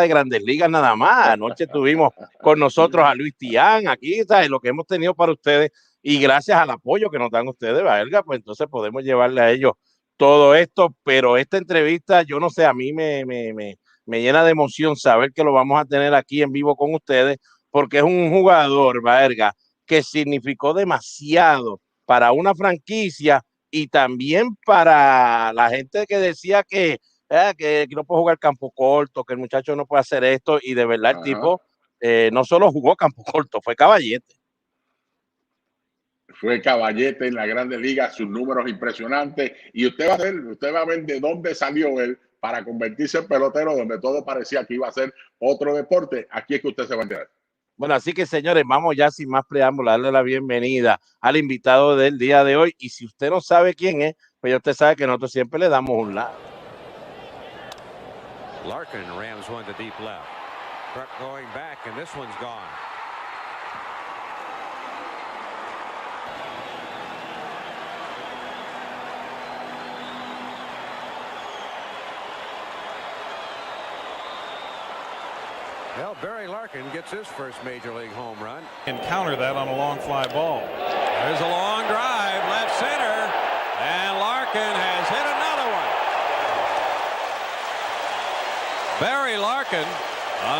de Grandes Ligas nada más. Anoche tuvimos con nosotros a Luis Tián aquí, ¿sabes? Lo que hemos tenido para ustedes y gracias al apoyo que nos dan ustedes, Baerga, pues entonces podemos llevarle a ellos todo esto, pero esta entrevista, yo no sé, a mí me llena de emoción saber que lo vamos a tener aquí en vivo con ustedes, porque es un jugador, Baerga, que significó demasiado para una franquicia y también para la gente que decía que no puede jugar campo corto, que el muchacho no puede hacer esto, y de verdad el tipo no solo jugó campo corto, fue caballete. Fue caballete en la Grandes Ligas, sus números impresionantes, y usted va a ver de dónde salió él para convertirse en pelotero, donde todo parecía que iba a ser otro deporte. Aquí es que usted se va a enterar. Bueno, así que señores, vamos ya sin más preámbulo a darle la bienvenida al invitado del día de hoy, y si usted no sabe quién es, pues ya usted sabe que nosotros siempre le damos un like. Larkin rams one to deep left. Truck going back, and this one's gone. Well, Barry Larkin gets his first major league home run. And counter that on a long fly ball. There's a long drive, left center, and Larkin has hit another one. Barry Larkin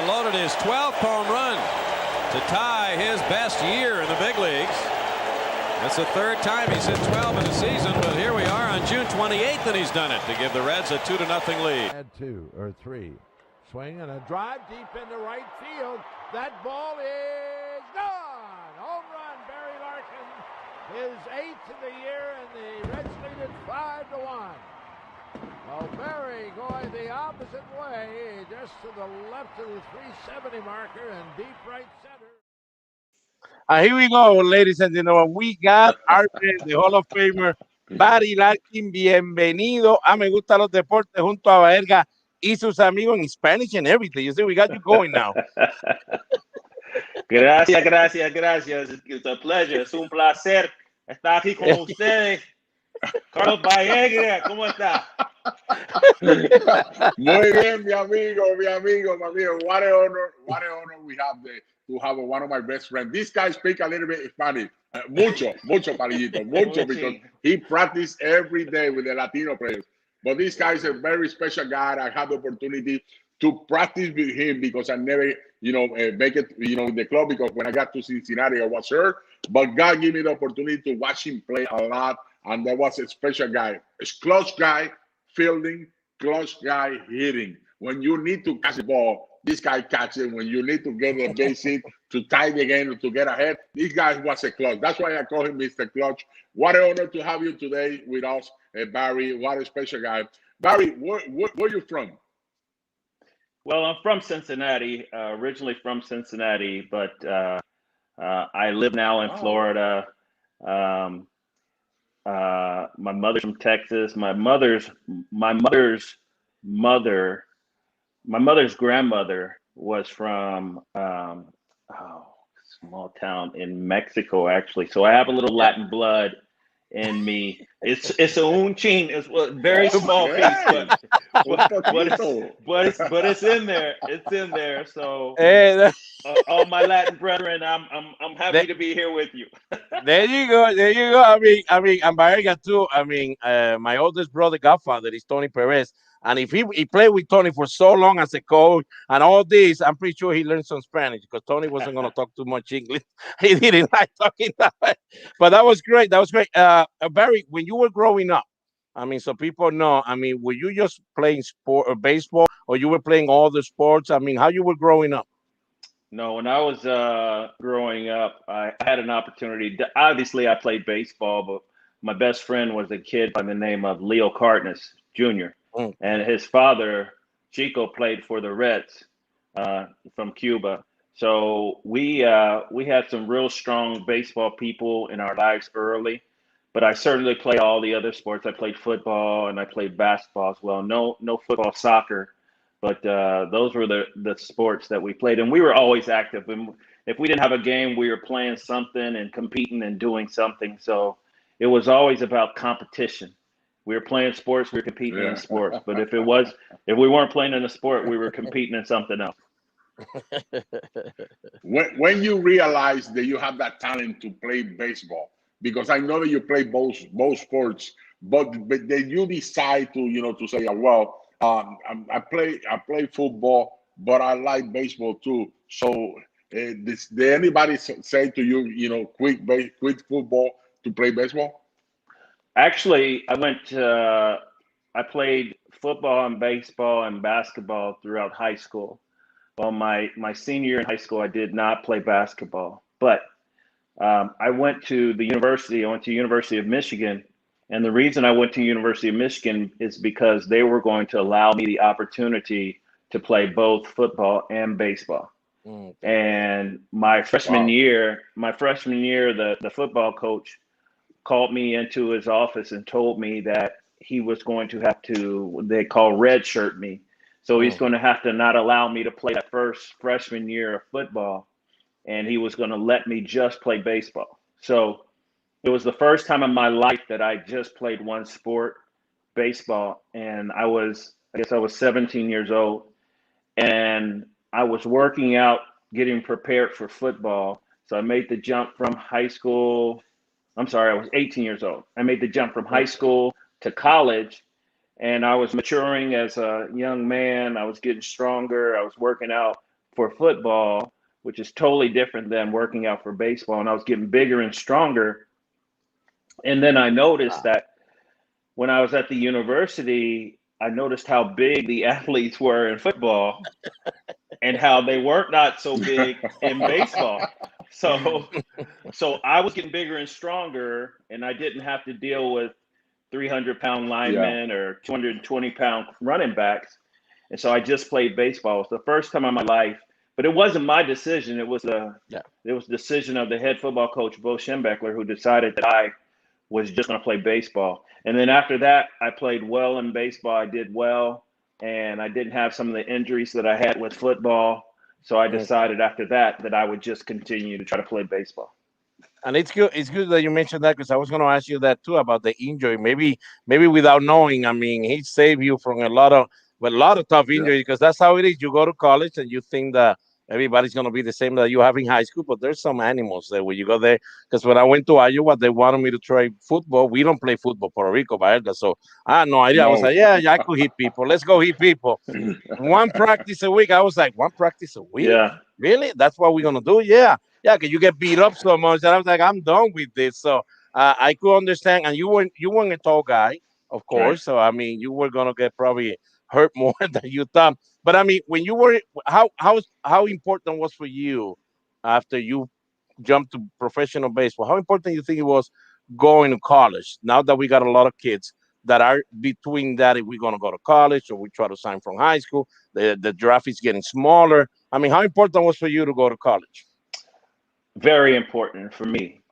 unloaded his 12th home run to tie his best year in the big leagues. That's the third time he's hit 12 in a season, but here we are on June 28th, and he's done it to give the Reds a 2-0 lead. Had 2 or 3. Swing and a drive deep into right field. That ball is gone. Home run, Barry Larkin. His 8th of the year, and the Reds lead it 5-1. Well, Barry going the opposite way, just to the left of the 370 marker and deep right center. Here we go, ladies and gentlemen. We got our the Hall of Famer, Barry Larkin. Bienvenido a Me Gustan los Deportes junto a Baerga y sus amigos in Spanish and everything. You see, we got you going now. Gracias. It's a pleasure. Es un placer estar aquí con ustedes. Carlos Baerga, ¿cómo está? Muy bien, mi amigo. What an honor we have to have one of my best friends. This guy speaks a little bit Spanish. Mucho, Palillito, mucho, because he practices every day with the Latino players. But this guy is a very special guy. I had the opportunity to practice with him because I never, make it, in the club, because when I got to Cincinnati, I was hurt. But God gave me the opportunity to watch him play a lot. And that was a special guy. A clutch guy fielding, clutch guy hitting. When you need to catch the ball, this guy catches. When you need to get a base hit to tie the game, to get ahead, this guy was a clutch. That's why I call him Mr. Clutch. What an honor to have you today with us, Barry. What a special guy. Barry, where are you from? Well, I'm from Cincinnati, originally from Cincinnati, but I live now in Florida. My mother's from Texas. My mother's grandmother was from small town in Mexico, actually. So I have a little Latin blood in me. It's a un chin. It's a very small piece, but it's in there. It's in there. So all my Latin brethren, I'm happy to be here with you. There you go. I mean, and Baerga too. I mean, my oldest brother, godfather, is Tony Perez. And if he played with Tony for so long as a coach and all this, I'm pretty sure he learned some Spanish, because Tony wasn't going to talk too much English. He didn't like talking that way. But that was great. Barry, when you were growing up, I mean, so people know, I mean, were you just playing sport or baseball, or you were playing all the sports? I mean, how you were growing up? No, when I was growing up, I had an opportunity. Obviously, I played baseball, but my best friend was a kid by the name of Leo Cardenas Jr. And his father, Chico, played for the Reds from Cuba. So we had some real strong baseball people in our lives early. But I certainly played all the other sports. I played football and I played basketball as well. No football, soccer. But those were the sports that we played. And we were always active. And if we didn't have a game, we were playing something and competing and doing something. So it was always about competition. We were playing sports, we were competing in sports. But if we weren't playing in a sport, we were competing in something else. When you realize that you have that talent to play baseball, because I know that you play both sports, but then you decide to to say, well, I play football, but I like baseball too. So did anybody say to you, quit football to play baseball? Actually, I played football and baseball and basketball throughout high school. Well, my senior year in high school, I did not play basketball, but I went to University of Michigan. And the reason I went to University of Michigan is because they were going to allow me the opportunity to play both football and baseball. And my freshman year, the football coach called me into his office and told me that he was going to have to, what they call redshirt me. So he's going to have to not allow me to play that first freshman year of football. And he was going to let me just play baseball. So it was the first time in my life that I just played one sport, baseball. And I guess I was 17 years old. And I was working out, getting prepared for football. So I made the jump from high school. I'm sorry, I was 18 years old. I made the jump from high school to college. And I was maturing as a young man. I was getting stronger. I was working out for football, which is totally different than working out for baseball. And I was getting bigger and stronger. And then I noticed that when I was at the university, I noticed how big the athletes were in football and how they weren't not so big in baseball. So I was getting bigger and stronger, and I didn't have to deal with 300-pound linemen or 220-pound running backs. And so I just played baseball. It was the first time in my life, but it wasn't my decision. It was the decision of the head football coach, Bo Schembechler, who decided that I was just going to play baseball. And then after that, I played well in baseball. I did well, and I didn't have some of the injuries that I had with football. So I decided after that I would just continue to try to play baseball. And it's good. It's good that you mentioned that, because I was going to ask you that too about the injury. Maybe without knowing, I mean, he saved you from a lot of tough injuries, because that's how it is. You go to college and you think that everybody's going to be the same that you have in high school, but there's some animals there when you go there. Because when I went to Iowa, they wanted me to try football. We don't play football, Puerto Rico, Baerga. So I had no idea. I was like, yeah, I could hit people. Let's go hit people. One practice a week. I was like, one practice a week? Yeah. Really? That's what we're going to do? Yeah. Yeah, because you get beat up so much. And I was like, I'm done with this. So I could understand. And you weren't a tall guy, of course. Right. So, I mean, you were going to get probably hurt more than you thought. But, I mean, when you were, how important was for you after you jumped to professional baseball? How important do you think it was going to college? Now that we got a lot of kids that are between that, if we're going to go to college or we try to sign from high school, the draft is getting smaller. I mean, how important was for you to go to college? Very important for me.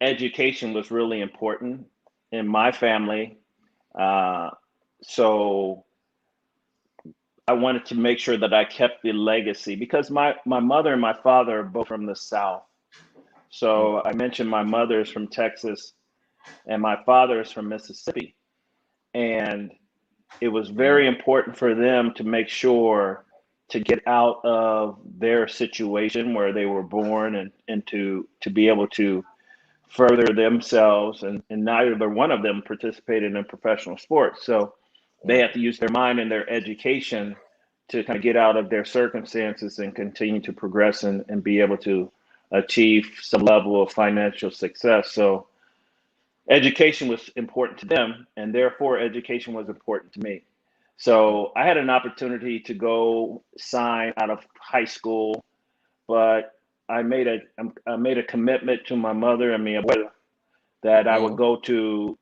Education was really important in my family. So I wanted to make sure that I kept the legacy, because my mother and my father are both from the South. So I mentioned my mother is from Texas and my father is from Mississippi. And it was very important for them to make sure to get out of their situation where they were born and to be able to further themselves. And neither one of them participated in professional sports. So they had to use their mind and their education to kind of get out of their circumstances and continue to progress and be able to achieve some level of financial success. So education was important to them, and therefore education was important to me. So I had an opportunity to go sign out of high school, but I made a commitment to my mother and me that I would go to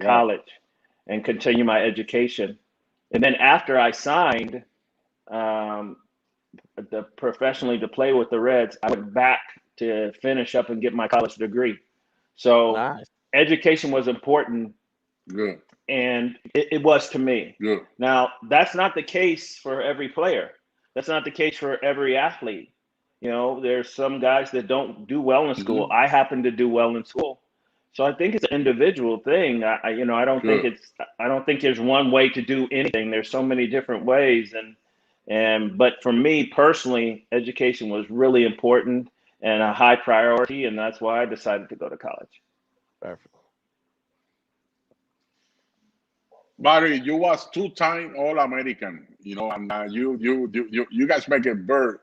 college and continue my education. And then after I signed professionally to play with the Reds, I went back to finish up and get my college degree. So education was important. Good. And it was to me. Good. Now, that's not the case for every player. That's not the case for every athlete. You know, there's some guys that don't do well in school. I happen to do well in school. So I think it's an individual thing. I don't think there's one way to do anything. There's so many different ways. But for me personally, education was really important and a high priority. And that's why I decided to go to college. Perfect. Barry, you was 2-time All-American, and you guys make it birth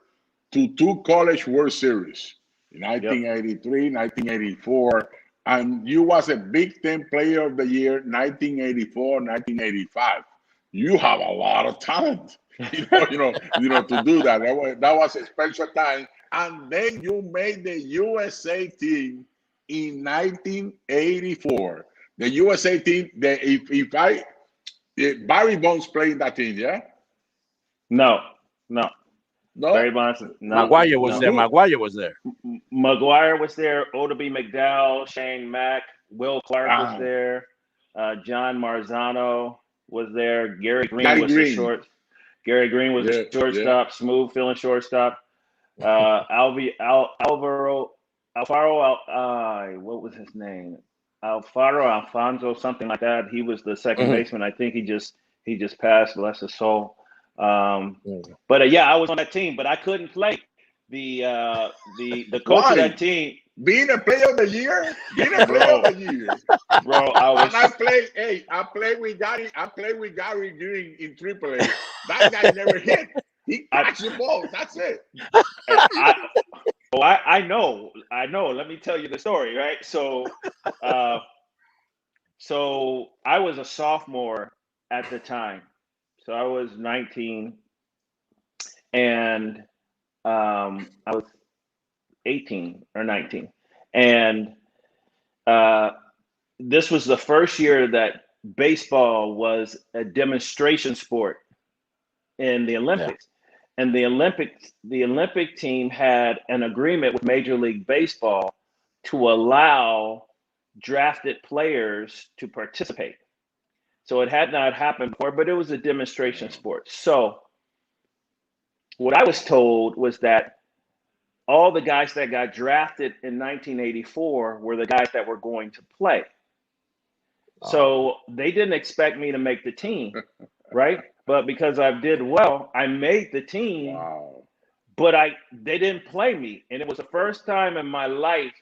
to 2 College World Series in 1983, 1984, and you was a Big Ten Player of the Year 1984, 1985. You have a lot of talent, to do that. That was a special time, and then you made the USA team in 1984. The USA team. Barry Bonds played that team, yeah? No. No? Barry Bonds. No. McGuire was there. McGuire was there. McGuire was there. Oda B. McDowell, Shane Mack, Will Clark was there. John Marzano was there. Gary Green was the short. Gary Green was the shortstop. Smooth feeling shortstop. Alfaro. What was his name? Alfonso, something like that. He was the second baseman. I think he just passed, bless his soul. But I was on that team, but I couldn't play. The coach of that team, being a player of the year, bro. I played with Gary Green in AAA. That guy never hit. He catch the ball. That's it. I know. Let me tell you the story, right? So, so I was a sophomore at the time. So I was 19, and I was 18 or 19, and this was the first year that baseball was a demonstration sport in the Olympics. And the Olympic team had an agreement with Major League Baseball to allow drafted players to participate. So it had not happened before, but it was a demonstration sport. So what I was told was that all the guys that got drafted in 1984 were the guys that were going to play. So they didn't expect me to make the team, right? But because I did well, I made the team. But they didn't play me. And it was the first time in my life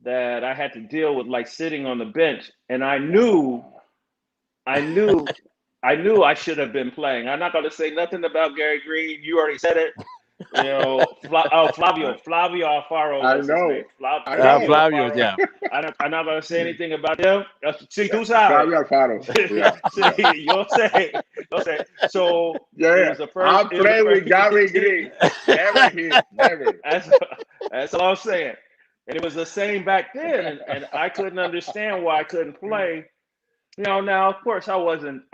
that I had to deal with like sitting on the bench. And I knew I should have been playing. I'm not going to say nothing about Gary Green. You already said it. Flavio Alfaro. I know. Flavio, yeah. I'm not going to say anything about them. See, tú sabes. Flavio Alfaro. Sí, yo sé. So, I play with Gary Green. Never. That's all I'm saying. And it was the same back then, and I couldn't understand why I couldn't play. Now of course I wasn't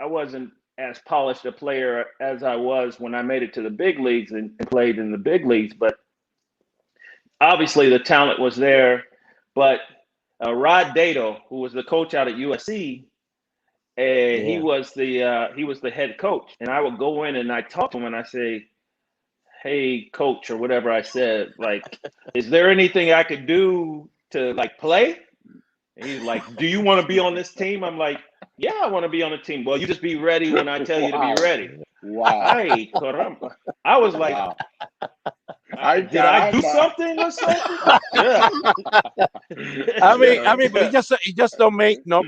as polished a player as I was when I made it to the big leagues and played in the big leagues, but obviously the talent was there. But Rod Dato, who was the coach out at USC, he was the head coach, and I would go in and I talk to him and I say, "Hey, coach," or whatever I said, like, "Is there anything I could do to like play?" And he's like, "Do you want to be on this team?" I'm like, "Yeah, I want to be on the team." "Well, you just be ready when I tell you to be ready." Wow. Hey, caramba. I was like, did I do something or something? Yeah. I mean, but it just don't make no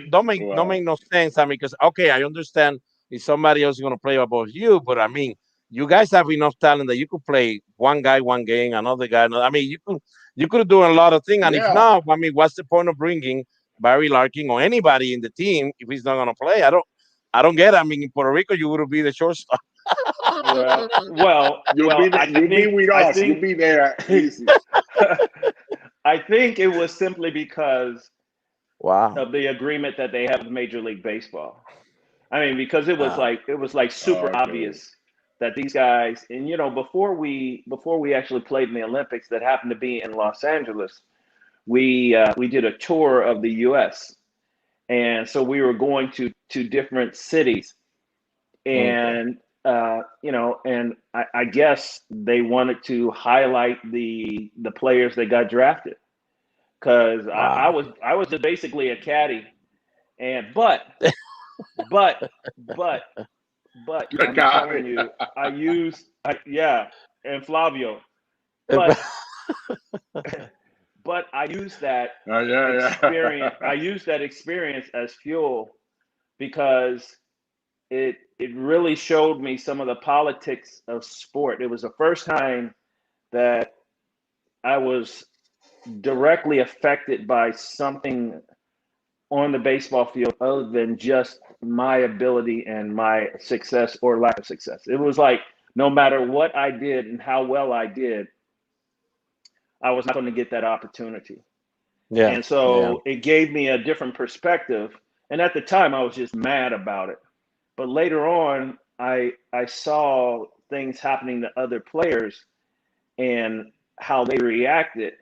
sense. I mean, because I understand if somebody else is going to play above you, but I mean, you guys have enough talent that you could play one guy one game, another guy another. I mean, you could do a lot of things, and if not, I mean, what's the point of bringing Barry Larkin or anybody in the team if he's not going to play? I don't get it. I mean, in Puerto Rico, you would be the shortstop. You'll be with us. You'll be there. I think it was simply because of the agreement that they have with Major League Baseball. I mean, because it was like super obvious that these guys, and before we actually played in the Olympics that happened to be in Los Angeles, we did a tour of the U.S. And so we were going to different cities, and and I guess they wanted to highlight the players that got drafted, because I was just basically a caddy, but I'm telling you, and Flavio, but I used that experience. I used that experience as fuel, because it really showed me some of the politics of sport. It was the first time that I was directly affected by something on the baseball field other than just my ability and my success or lack of success. It was like, no matter what I did and how well I did, I was not going to get that opportunity. Yeah. And so it gave me a different perspective. And at the time, I was just mad about it. But later on, I saw things happening to other players and how they reacted.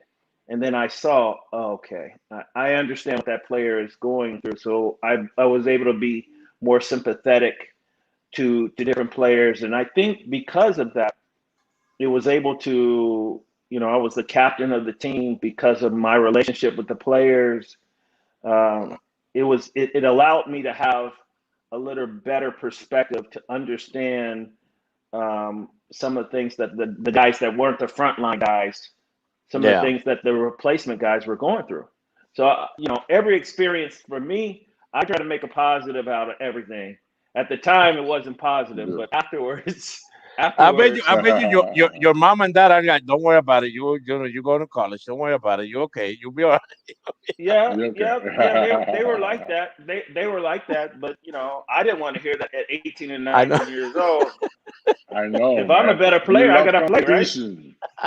And then I saw, okay, I understand what that player is going through. So I was able to be more sympathetic to different players. And I think because of that, it was able to, I was the captain of the team because of my relationship with the players. It allowed me to have a little better perspective to understand some of the things that the guys that weren't the frontline guys, some of the things that the replacement guys were going through. So, every experience for me, I try to make a positive out of everything. At the time, it wasn't positive, but afterwards, I bet you, your mom and dad are like, don't worry about it. You go to college. Don't worry about it. You're okay. You'll be all right. Yeah. They were like that. They were like that, but I didn't want to hear that at 18 and 19 years old. I know. If I'm a better player, I gotta play,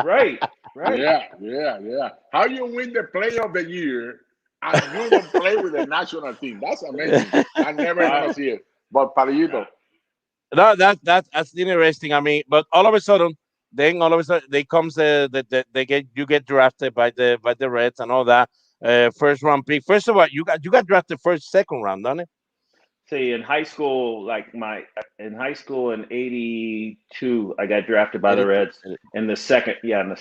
right? Right. Yeah. How you win the Player of the Year and you don't play with the national team? That's amazing. I never gonna see it. But Palillito. No, that's interesting. I mean, but all of a sudden, they comes you get drafted by the Reds and all that. First round pick. First of all, you got drafted second round, don't it? See, in high school, in '82, I got drafted by the Reds in the second round.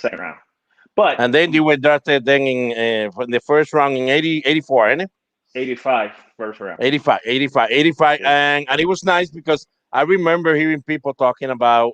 And then you were drafted then in the first round in 84, isn't it? 85, first round. 85. Yeah. And it was nice because I remember hearing people talking about,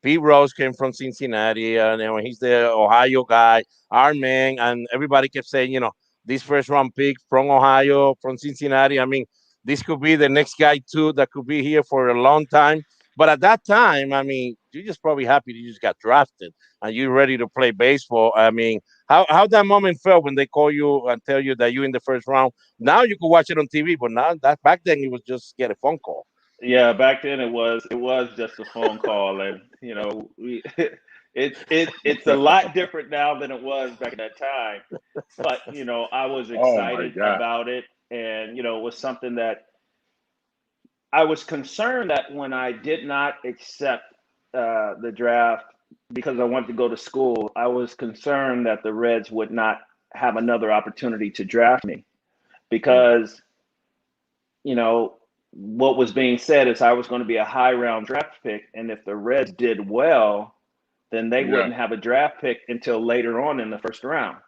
Pete Rose came from Cincinnati, and he's the Ohio guy, our man, and everybody kept saying, this first round pick from Ohio, from Cincinnati. I mean, this could be the next guy too that could be here for a long time. But at that time, I mean, you're just probably happy you just got drafted and you're ready to play baseball. I mean, how that moment felt when they call you and tell you that you're in the first round. Now you could watch it on TV, but now that back then it was just get a phone call. Yeah, back then it was just a phone call, and it's a lot different now than it was back at that time. But I was excited about it, and it was something that I was concerned that when I did not accept the draft because I wanted to go to school, I was concerned that the Reds would not have another opportunity to draft me because, what was being said is I was going to be a high round draft pick. And if the Reds did well, then they wouldn't have a draft pick until later on in the first round.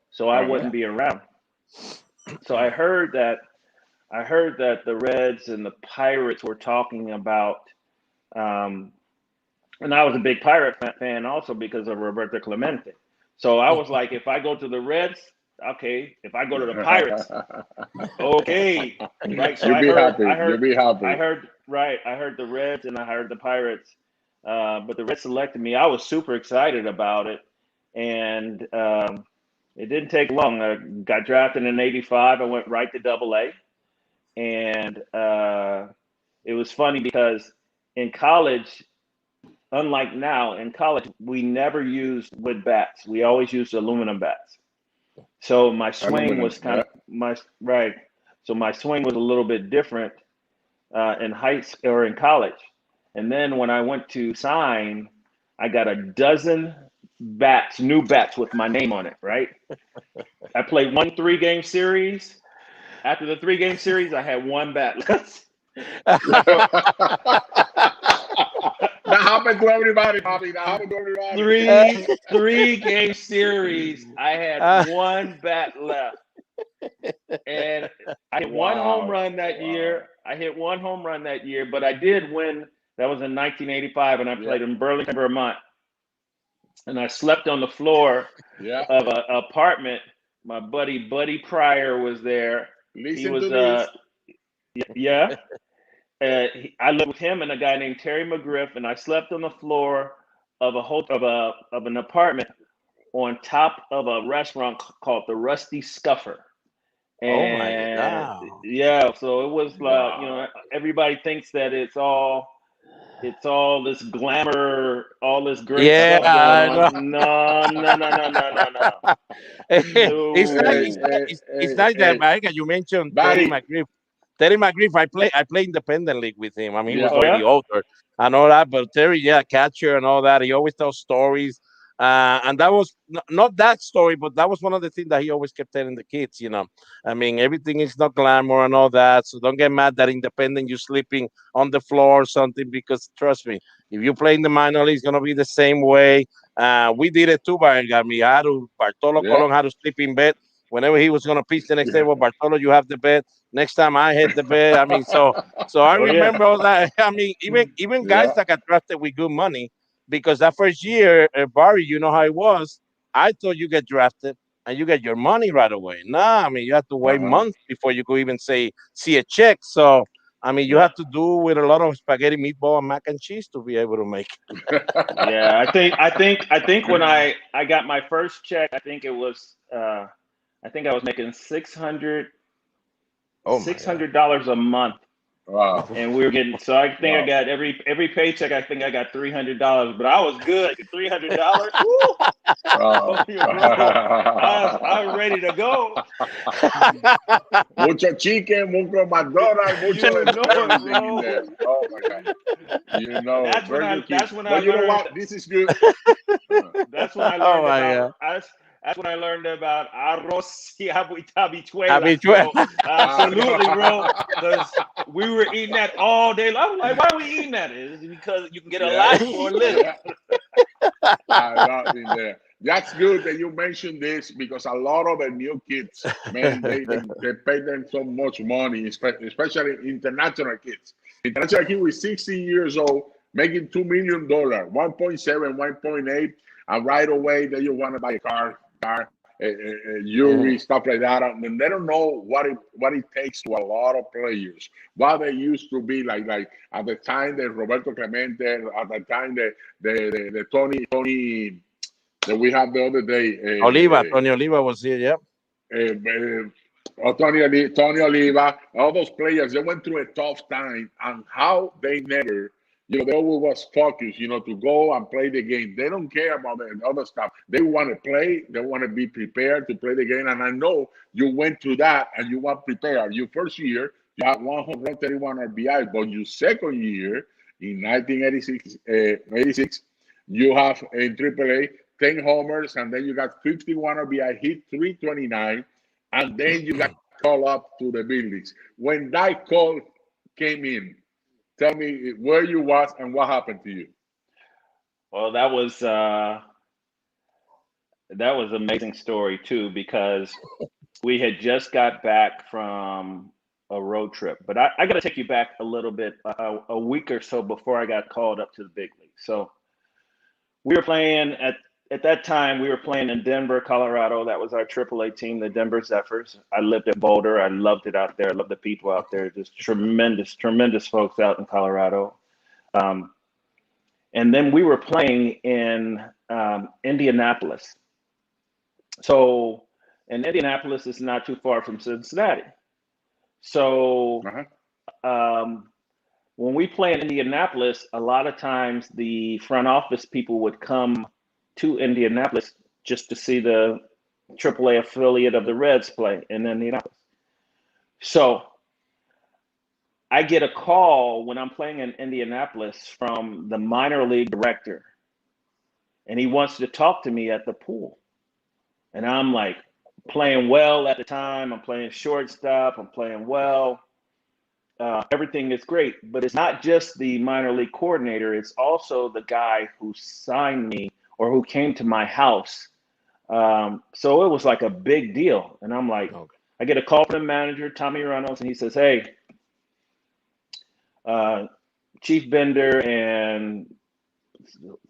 So I wouldn't be around. So I heard that the Reds and the Pirates were talking about, and I was a big Pirate fan also because of Roberto Clemente. So I was like, if I go to the Reds, okay. If I go to the Pirates, okay. Right. So You'll be happy. I heard the Reds and I heard the Pirates, but the Reds selected me. I was super excited about it, and it didn't take long. I got drafted in '85. I went right to AA. And it was funny because in college, unlike now, in college, we never used wood bats. We always used aluminum bats. So my swing was So my swing was a little bit different in in college. And then when I went to sign, I got a dozen new bats with my name on it, right? I played 1 3-game series. After the 3-game series, I had 1 bat left. happened to everybody, Bobby. That happened to everybody. Three game series. I had one bat left. And I hit one home run that year. But I did win. That was in 1985, and I played in Burlington, Vermont. And I slept on the floor of an apartment. My buddy Pryor was there. Listen to this. I lived with him and a guy named Terry McGriff, and I slept on the floor of an apartment on top of a restaurant called the Rusty Scuffer. And so it was like, everybody thinks that it's all this glamour, all this great stuff going on. No. It's nice that Baerga, you mentioned Terry McGriff. Terry McGriff, I play independent league with him. I mean, he was already older and all that, but Terry, catcher and all that. He always tells stories. And that was not that story, but that was one of the things that he always kept telling the kids, I mean, everything is not glamour and all that. So don't get mad that independent, you're sleeping on the floor or something, because trust me, if you play in the minor league, it's going to be the same way. We did it too, Baerga. Bartolo Colon had to sleep in bed. Whenever he was going to pitch the next day, well, Bartolo, you have the bed. Next time I hit the bed. I mean, so I remember all that. I mean, even guys that got drafted with good money, because that first year, Barry, you know how it was. I thought you get drafted and you get your money right away. Nah, I mean, you have to wait months before you could even see a check. So, I mean, you have to do with a lot of spaghetti, meatball, and mac and cheese to be able to make it. I think when I got my first check, I think I was making $600 a month. Wow. And we were getting, so I think I got every paycheck, I think I got $300, but I was good. $300. I was ready to go. Mucho chicken, mucho McDonald's, mucho everything in there. Oh my God. That's when I learned. You know what? This is good. That's when I learned That's when I learned about arroz y habichuelas. Absolutely, bro. Because we were eating that all day long. I'm like, why are we eating that? It's because you can get a lot for a little. I love it there. That's good that you mentioned this, because a lot of the new kids, man, they pay them so much money, especially international kids. International kid with 60 years old, making $2 million, 1.7, 1.8, and right away they you want to buy a car, jewelry, stuff like that, and they don't know what it takes to a lot of players. What they used to be like at the time that Roberto Clemente, at the time the Tony that we had the other day. Tony Oliva was here, Tony Oliva, all those players, they went through a tough time, and how they never. They always was focused, to go and play the game. They don't care about the other stuff. They want to play. They want to be prepared to play the game. And I know you went through that and you want prepared. Your first year, you had 131 RBI, but your second year, in 1986, you have in AAA 10 homers, and then you got 51 RBI, hit 329, and then you got called up to the big leagues. When that call came in, tell me where you was and what happened to you. Well, that was an amazing story too, because we had just got back from a road trip. But I got to take you back a little bit, a week or so before I got called up to the big league. So we were playing at that time. We were playing in Denver, Colorado. That was our AAA team, the Denver Zephyrs. I lived at Boulder. I loved it out there. I loved the people out there. Just tremendous folks out in Colorado. And then we were playing in Indianapolis. So, and Indianapolis is not too far from Cincinnati. So when we play in Indianapolis, a lot of times the front office people would come to Indianapolis just to see the AAA affiliate of the Reds play in Indianapolis. So I get a call when I'm playing in Indianapolis from the minor league director, and he wants to talk to me at the pool. And I'm like playing well at the time. I'm playing shortstop. I'm playing well. everything is great, but it's not just the minor league coordinator. It's also the guy who signed me or who came to my house. So it was like a big deal. And I'm like, okay. I get a call from the manager, Tommy Reynolds, and he says, hey, Chief Bender and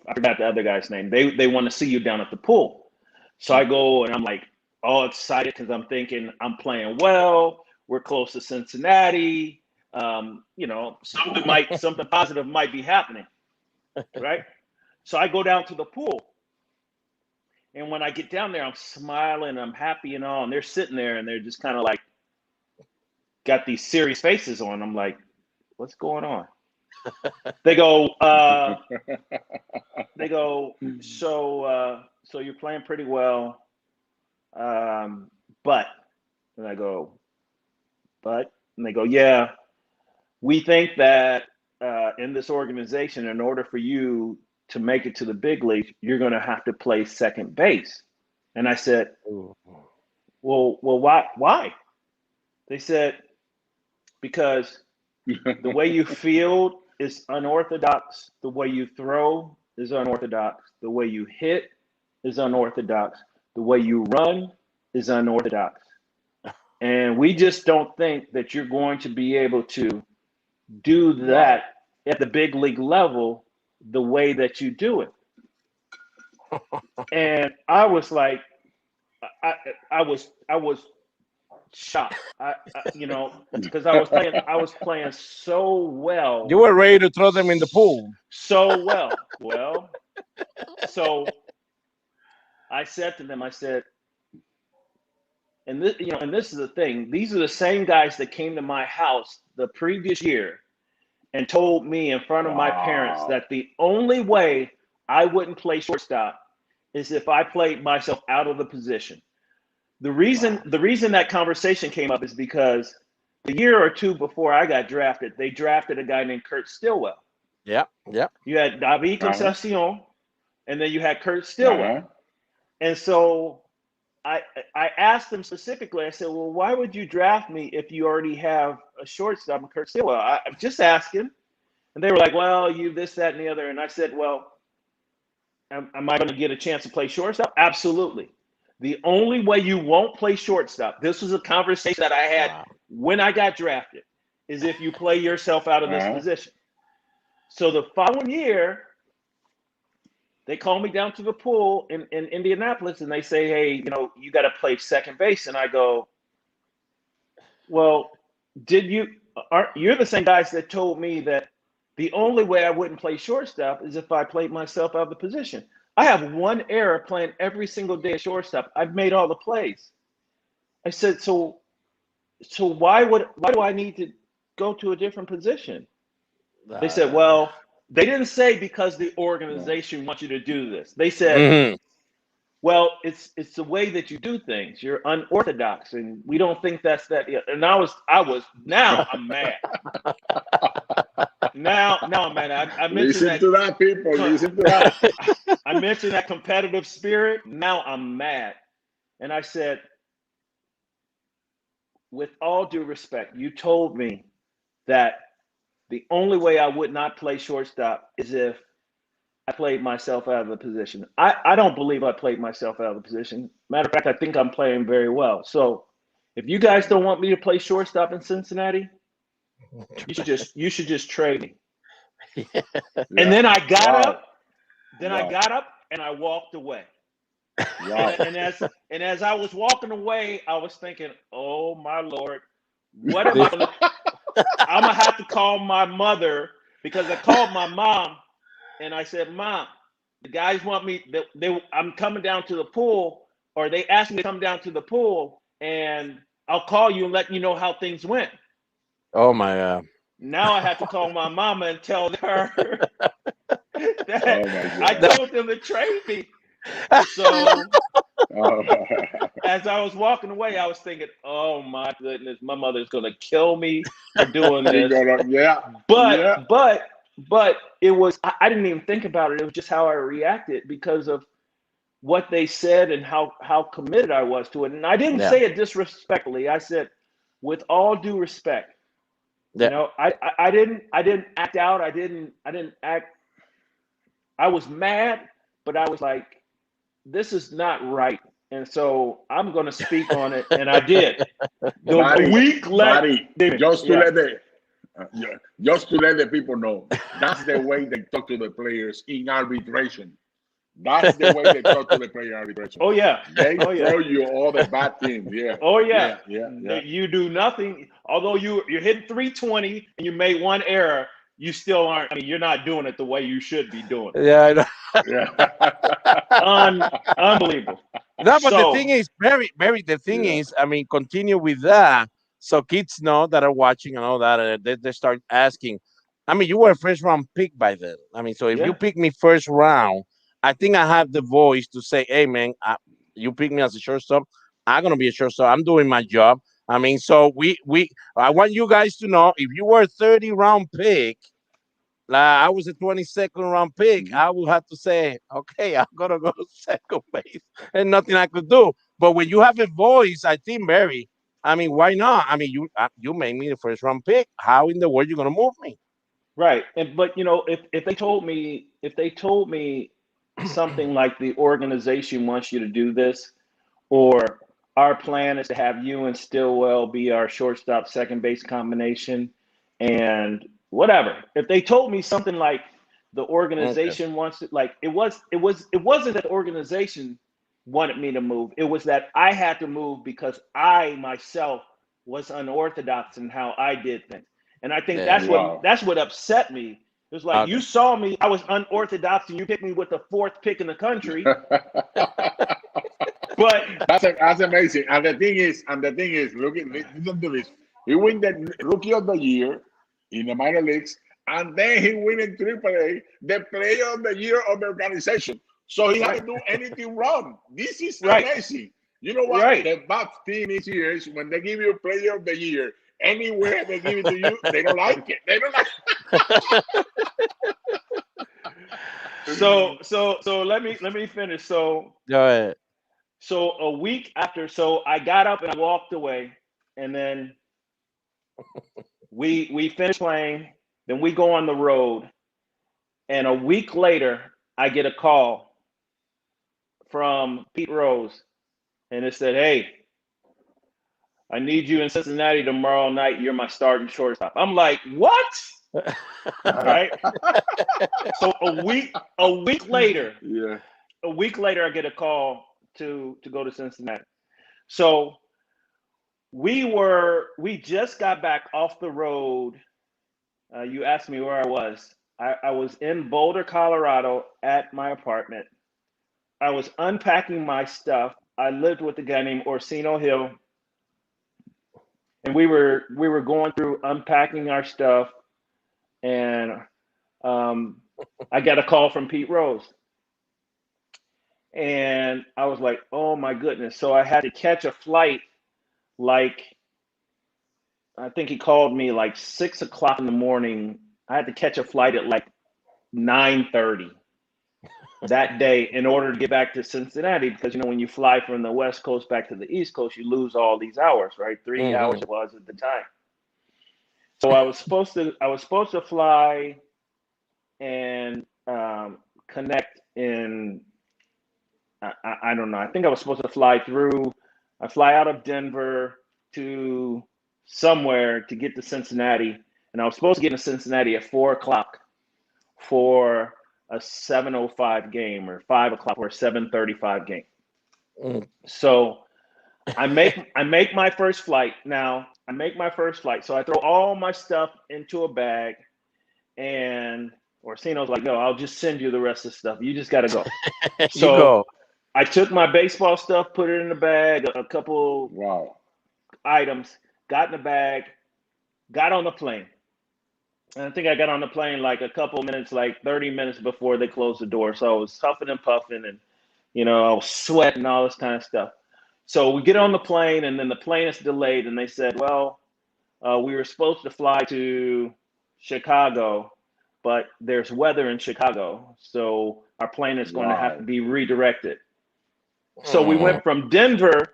I forgot the other guy's name. They want to see you down at the pool. So I go and I'm like all excited because I'm thinking I'm playing well. We're close to Cincinnati. Something positive might be happening, right? So I go down to the pool. And when I get down there, I'm smiling, I'm happy and all. And they're sitting there and they're just kind of like got these serious faces on. I'm like, what's going on? They go, so you're playing pretty well. But, and I go, but, and they go, yeah, we think that in this organization, in order for you to make it to the big leagues, you're going to have to play second base. And I said, well, why? They said, because the way you field is unorthodox. The way you throw is unorthodox. The way you hit is unorthodox. The way you run is unorthodox. And we just don't think that you're going to be able to do that at the big league level the way that you do it. And I was like, I was shocked. Because I was playing so well. You were ready to throw them in the pool. So well. Well, so I said to them, I said, and this is the thing. These are the same guys that came to my house the previous year and told me in front of my parents that the only way I wouldn't play shortstop is if I played myself out of the position. The reason that conversation came up is because the year or two before I got drafted, they drafted a guy named Kurt Stillwell. Yeah. You had David Concepcion, and then you had Kurt Stillwell. And so I asked them specifically, I said, well, why would you draft me if you already have a shortstop, Kurt Stillwell? I'm just asking. And they were like, well, you this, that, and the other. And I said, well, am I going to get a chance to play shortstop? Absolutely. The only way you won't play shortstop, this was a conversation that I had when I got drafted, is if you play yourself out of this position. So the following year, they call me down to the pool in Indianapolis and they say, hey, you got to play second base. And I go, well, you're the same guys that told me that the only way I wouldn't play shortstop is if I played myself out of the position. I have one error playing every single day at shortstop. I've made all the plays. I said, so why do I need to go to a different position? They said, well, they didn't say because the organization wants you to do this. They said, well, it's the way that you do things. You're unorthodox, and we don't think that's that. And now I'm mad. Now I'm mad. I mentioned to that, people. Listen to that. I mentioned that competitive spirit. Now I'm mad. And I said, with all due respect, you told me that the only way I would not play shortstop is if I played myself out of the position. I don't believe I played myself out of the position. Matter of fact, I think I'm playing very well. So if you guys don't want me to play shortstop in Cincinnati, you should just trade me. And then I got up. I got up and I walked away. And as I was walking away, I was thinking, oh my Lord, what am I gonna I'm gonna have to call my mother, because I called my mom and I said, Mom, the guys want me I'm coming down to the pool, or they asked me to come down to the pool, and I'll call you and let you know how things went. Oh my God. Now I have to call my mama and tell her that I told them to trade me. So as I was walking away, I was thinking, oh my goodness, my mother's gonna kill me for doing this. But it was, I didn't even think about it. It was just how I reacted because of what they said and how committed I was to it. And I didn't say it disrespectfully. I said, with all due respect, You know, I didn't act out. I didn't act. I was mad, but I was like, this is not right. And so I'm going to speak on it. And I did. Buddy, just to yeah. let the just to let the people know, that's the way they talk to the players in arbitration. That's the way they talk to the player in arbitration. Oh yeah, they throw you all the bad things. Yeah. Oh yeah. Yeah. You do nothing. Although you're hitting 320 and you made one error, you still aren't. I mean, you're not doing it the way you should be doing it. Yeah, I know. Unbelievable. No, but the thing is, Barry, the thing is, I mean, continue with that. So kids know that are watching and all that, and they start asking. I mean, you were a first round pick by then. I mean, so if you pick me first round, I think I have the voice to say, hey, man, you pick me as a shortstop. I'm going to be a shortstop. I'm doing my job. I mean, so I want you guys to know, if you were a 30 round pick, I was a 22nd round pick, I would have to say, okay, I'm going to go to second base and nothing I could do. But when you have a voice, I think, Barry, I mean, why not? I mean, you made me the first round pick. How in the world are you going to move me? Right. But, you know, if they told me something like the organization wants you to do this, or our plan is to have you and Stillwell be our shortstop second base combination and whatever. If they told me something like the organization wants it, like it wasn't that the organization wanted me to move. It was that I had to move because I myself was unorthodox in how I did things. And I think that's what upset me. It was like, you saw me, I was unorthodox, and you picked me with the 4th pick in the country. But that's amazing. And the thing is, listen to this. He win the Rookie of the Year in the minor leagues, and then he win in AAA the Player of the Year of the organization. So he didn't do anything wrong. This is amazing. You know what? The bad thing is here is when they give you a Player of the Year, anywhere they give it to you, they don't like it. They don't like it. So let me finish. So go ahead. So a week after, so I got up and I walked away, and then we finished playing. Then we go on the road, and a week later, I get a call from Pete Rose, and it said, "Hey, I need you in Cincinnati tomorrow night. You're my starting shortstop." I'm like, "What?" Right? So a week later, I get a call to go to Cincinnati. So we just got back off the road. You asked me where I was. I was in Boulder, Colorado at my apartment. I was unpacking my stuff. I lived with a guy named Orsino Hill. And we were going through unpacking our stuff, and I got a call from Pete Rose. And I was like, oh my goodness. So I had to catch a flight, like, I think he called me like 6 o'clock in the morning. I had to catch a flight at like 9:30 that day in order to get back to Cincinnati, because, you know, when you fly from the West Coast back to the East Coast, you lose all these hours, right? 3 hours it was at the time. So I was supposed to fly and connect in, I don't know. I think I was supposed to fly out of Denver to somewhere to get to Cincinnati. And I was supposed to get to Cincinnati at 4 o'clock for a 7:05 game, or 5 o'clock for a 7:35 game. So I make my first flight. So I throw all my stuff into a bag, and Orsino's like, no, I'll just send you the rest of the stuff. You just got to go. So I took my baseball stuff, put it in the bag, a couple items, got in the bag, got on the plane. And I think I got on the plane like a couple minutes, like 30 minutes before they closed the door. So I was huffing and puffing, and, you know, I was sweating, all this kind of stuff. So we get on the plane, and then the plane is delayed. And they said, well, we were supposed to fly to Chicago, but there's weather in Chicago. So our plane is going to have to be redirected. So we went from Denver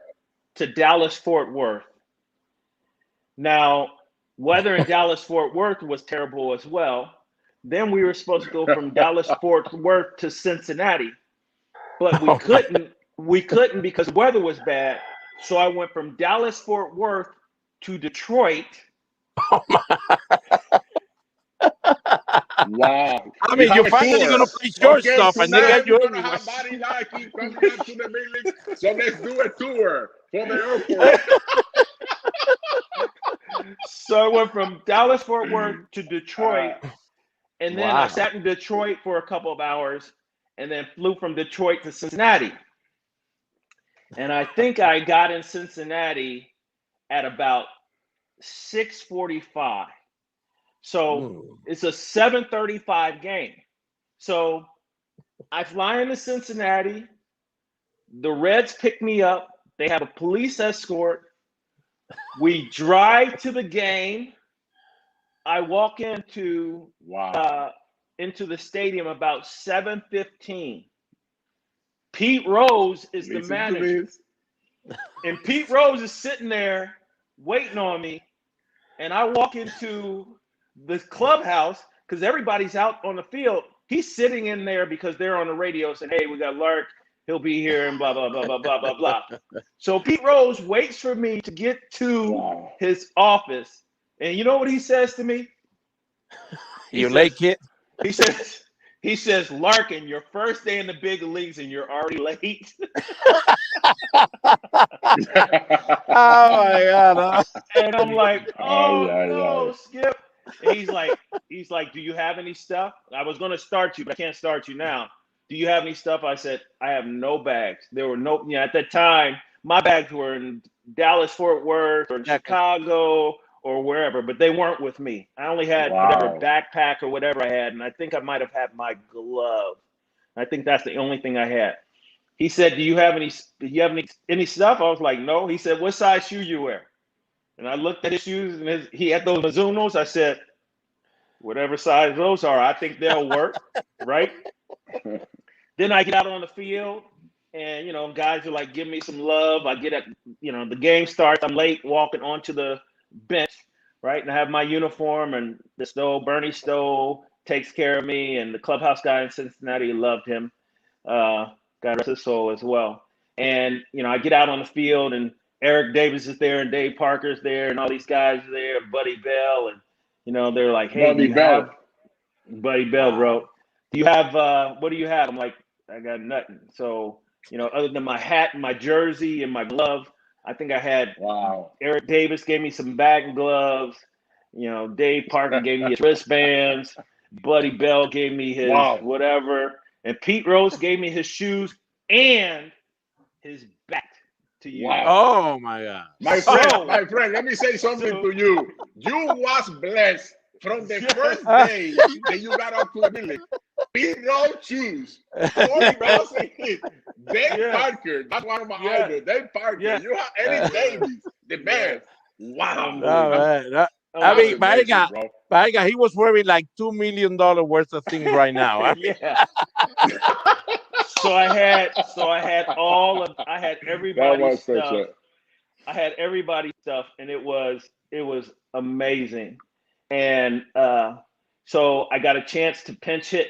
to Dallas, Fort Worth. Now, Weather in Dallas-Fort Worth was terrible as well. Then we were supposed to go from Dallas-Fort Worth to Cincinnati, but we couldn't. We couldn't because the weather was bad. So I went from Dallas-Fort Worth to Detroit. Wow. I mean, you're finally going to play shortstop, and they got you We're everywhere. going to have Buddy Larkin coming up to the big leagues. So let's do a tour for the airport. So I went from Dallas-Fort Worth to Detroit, and then I sat in Detroit for a couple of hours, and then flew from Detroit to Cincinnati. And I think I got in Cincinnati at about 6:45. So it's a 7:35 game. So I fly into Cincinnati. The Reds pick me up. They have a police escort. We drive to the game. I walk into the stadium about 7:15. Pete Rose is the manager. And Pete Rose is sitting there waiting on me. And I walk into the clubhouse because everybody's out on the field. He's sitting in there because they're on the radio saying, hey, we got Lark. He'll be here and blah, blah, blah, blah, blah, blah, blah. So Pete Rose waits for me to get to his office. And you know what he says to me? You late, kid? He says, Larkin, your first day in the big leagues and you're already late. Oh my God! And I'm like, no, Skip. And he's like, do you have any stuff? I was going to start you, but I can't start you now. Do you have any stuff? I said, I have no bags. There were no, at that time, my bags were in Dallas, Fort Worth, or Chicago, or wherever, but they weren't with me. I only had whatever backpack or whatever I had, and I think I might have had my glove. I think that's the only thing I had. He said, do you have any stuff? I was like, no. He said, what size shoe you wear? And I looked at his shoes, and he had those Mizunos. I said, whatever size those are, I think they'll work, right? Then I get out on the field, and, guys are like, give me some love. I get at, the game starts. I'm late walking onto the bench, right? And I have my uniform, and Bernie Stowe takes care of me, and the clubhouse guy in Cincinnati loved him. God rest his soul as well. And, I get out on the field, and Eric Davis is there, and Dave Parker's there, and all these guys are there, Buddy Bell, and, they're like, hey, Buddy Bell wrote, do you have, what do you have? I'm like, I got nothing. So, other than my hat and my jersey and my glove, I think I had Eric Davis gave me some bag gloves. Dave Parker gave me his wristbands. Buddy Bell gave me his whatever. And Pete Rose gave me his shoes and his bat to use. Oh, my God. My friend, let me say something to you. You was blessed from the first day that you got up to the building. Pete Rose shoes. Dave Parker. That's one of my idols. Dave Parker. You have Eddie Davis. The best. Wow. I mean, Baerga, he was wearing like $2 million worth of things right now. So I had everybody's stuff. I had everybody's stuff, and it was amazing. And so I got a chance to pinch hit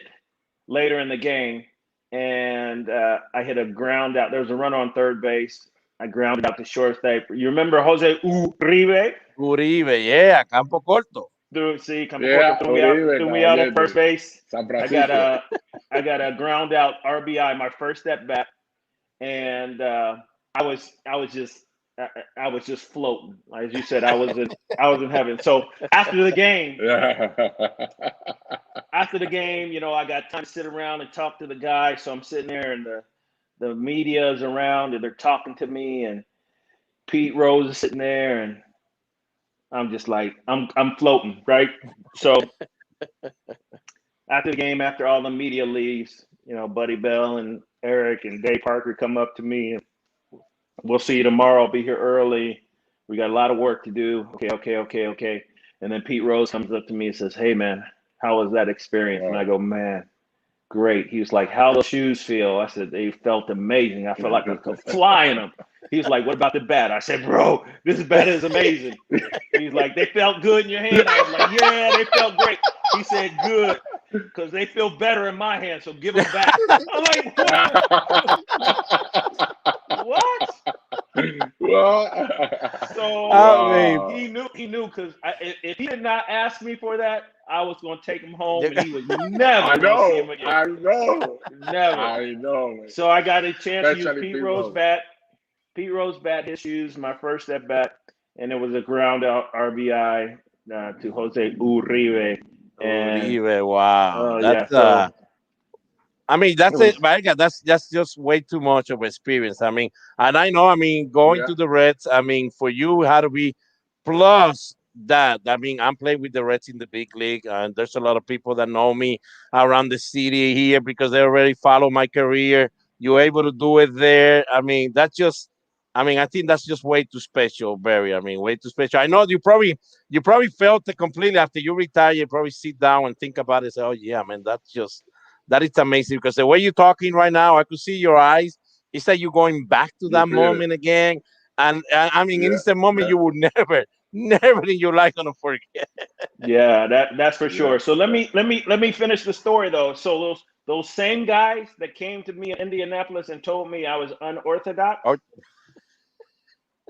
later in the game, and I hit a ground out. There was a runner on third base. I grounded out to shortstop. You remember Jose Uribe? Uribe, yeah, campo corto. Campo corto threw me out at first base. I got a ground out RBI, my first at bat, and I was just floating. As you said, I was in heaven. So after the game, I got time to sit around and talk to the guys. So I'm sitting there, and the media is around, and they're talking to me, and Pete Rose is sitting there, and I'm just like, I'm floating, right? So after the game, after all the media leaves, Buddy Bell and Eric and Dave Parker come up to me, and we'll see you tomorrow. I'll be here early. We got a lot of work to do. Okay. And then Pete Rose comes up to me and says, hey, man, how was that experience? And I go, man, great. He was like, how those shoes feel? I said, they felt amazing. I felt like I could fly in them. He was like, what about the bat? I said, bro, this bat is amazing. He's like, they felt good in your hand. I was like, yeah, they felt great. He said, good, because they feel better in my hand, so give them back. I'm like, what? Well, So he knew because if he did not ask me for that, I was going to take him home, and he was never going to see him again. I know. Never. I know. Man. So I got a chance to use Especially Pete Rose bat. Pete Rose bat, his shoes, my first at bat, and it was a ground out RBI to Jose Uribe. And, Uribe, wow. That's yeah, I mean, that's it, Baerga. That's just way too much of experience. I mean, and I know, I mean, going to the Reds, I mean, for you, it had to be plus that. I mean, I'm playing with the Reds in the big league, and there's a lot of people that know me around the city here because they already follow my career. You're able to do it there. I mean, that's just, I mean, I think that's just way too special, Barry. I mean, way too special. I know you probably felt it completely after you retire. You probably sit down and think about it. And say, oh yeah, man, that is amazing because the way you're talking right now, I could see your eyes. It's like you're going back to that moment again. And I mean, in this moment, you will never in your life gonna forget. Yeah, that's for sure. So let me finish the story though. So those same guys that came to me in Indianapolis and told me I was unorthodox.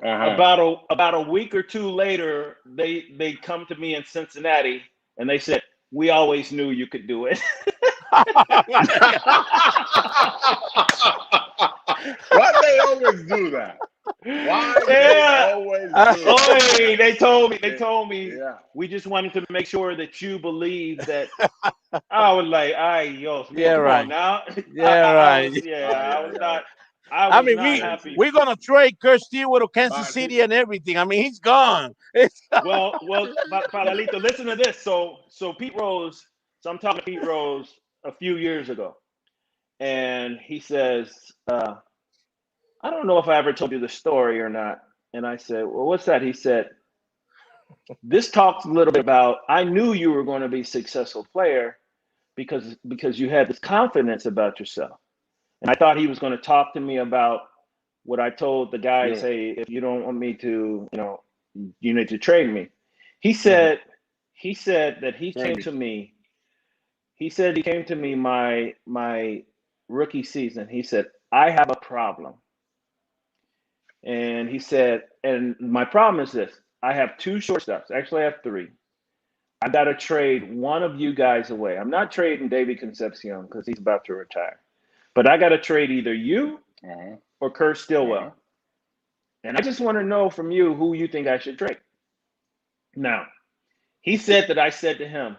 About a week or two later, they come to me in Cincinnati and they said, "We always knew you could do it." Why they always do that? Why they always do that? They told me we just wanted to make sure that you believe that. I was like, right now. I was not. I mean, we're gonna trade Kurt Stewart to Kansas City and everything. I mean, he's gone. well, Palalito, listen to this. So Pete Rose. So I'm talking to Pete Rose a few years ago, and he says, I don't know if I ever told you the story or not. And I said, well, what's that? He said, this talks a little bit about, I knew you were going to be a successful player because you had this confidence about yourself. And I thought he was going to talk to me about what I told the guys, hey, if you don't want me to, you need to trade me. He said that he came to me. He said he came to me my rookie season. He said, I have a problem. And he said, and my problem is this. I have two shortstops. Actually, I have three. I got to trade one of you guys away. I'm not trading David Concepcion because he's about to retire. But I got to trade either you or Kurt Stillwell. And I just want to know from you who you think I should trade. Now, he said that I said to him,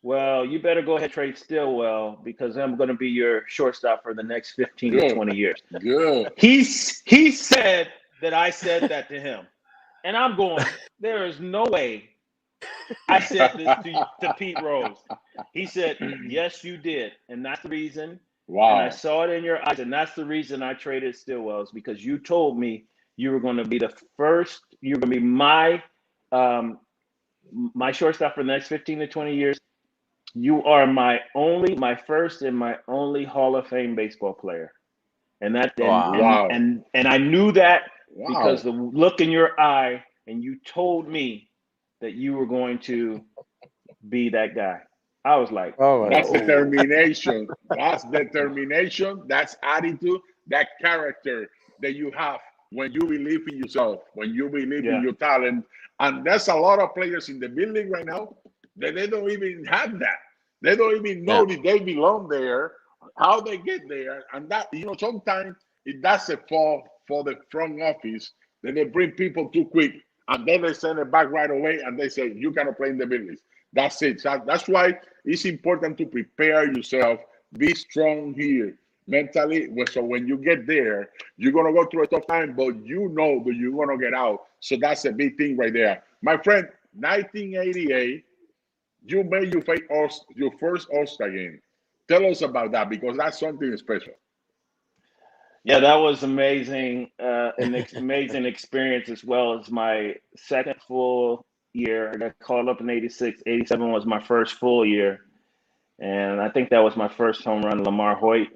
well, you better go ahead and trade Stillwell because I'm going to be your shortstop for the next 15 to 20 years. Good. He said that I said that to him. And I'm going, there is no way I said this to Pete Rose. He said, yes, you did. And that's the reason. Wow. And I saw it in your eyes. And that's the reason I traded Stillwell is because you told me you were going to be the first, you were going to be my shortstop for the next 15 to 20 years. You are my first and my only Hall of Fame baseball player. And that and I knew that because the look in your eye, and you told me that you were going to be that guy. I was like, that's determination. That's determination. That's attitude. That character that you have when you believe in yourself, when you believe in your talent. And there's a lot of players in the building right now that they don't even have that. They don't even know that they belong there, how they get there. And that, sometimes it does a fall for the front office. Then they bring people too quick and then they send it back right away and they say, you cannot play in the business. That's it. So that's why it's important to prepare yourself, be strong here mentally. So when you get there, you're going to go through a tough time, but you know that you're going to get out. So that's a big thing right there. My friend, 1988, you made your first All-Star game. Tell us about that because that's something special. Yeah, that was amazing. An amazing experience as well as my second full year. I got called up in 86. 87 was my first full year. And I think that was my first home run, Lamar Hoyt.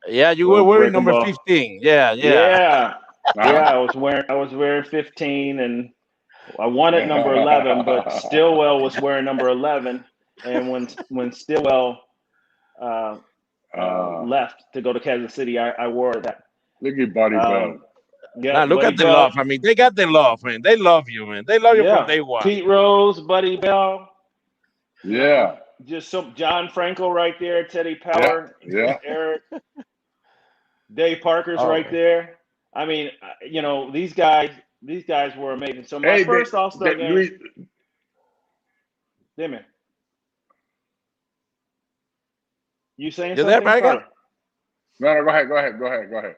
Yeah, you were wearing number 15. Yeah. Yeah. I was wearing 15, and I wanted number 11, but Stillwell was wearing number 11. And when Stillwell left to go to Kansas City, I wore that. Look at Buddy Bell. Yeah, now look Buddy at the Bell. love. I mean, they got the love, man. They love you, man. They love you from day one. Pete Rose, Buddy Bell. Yeah. Just some John Franco right there, Teddy Power, Eric, Dave Parker's right there. I mean, these guys were amazing. So my first All-Star game. Damn. You saying something? No, go ahead.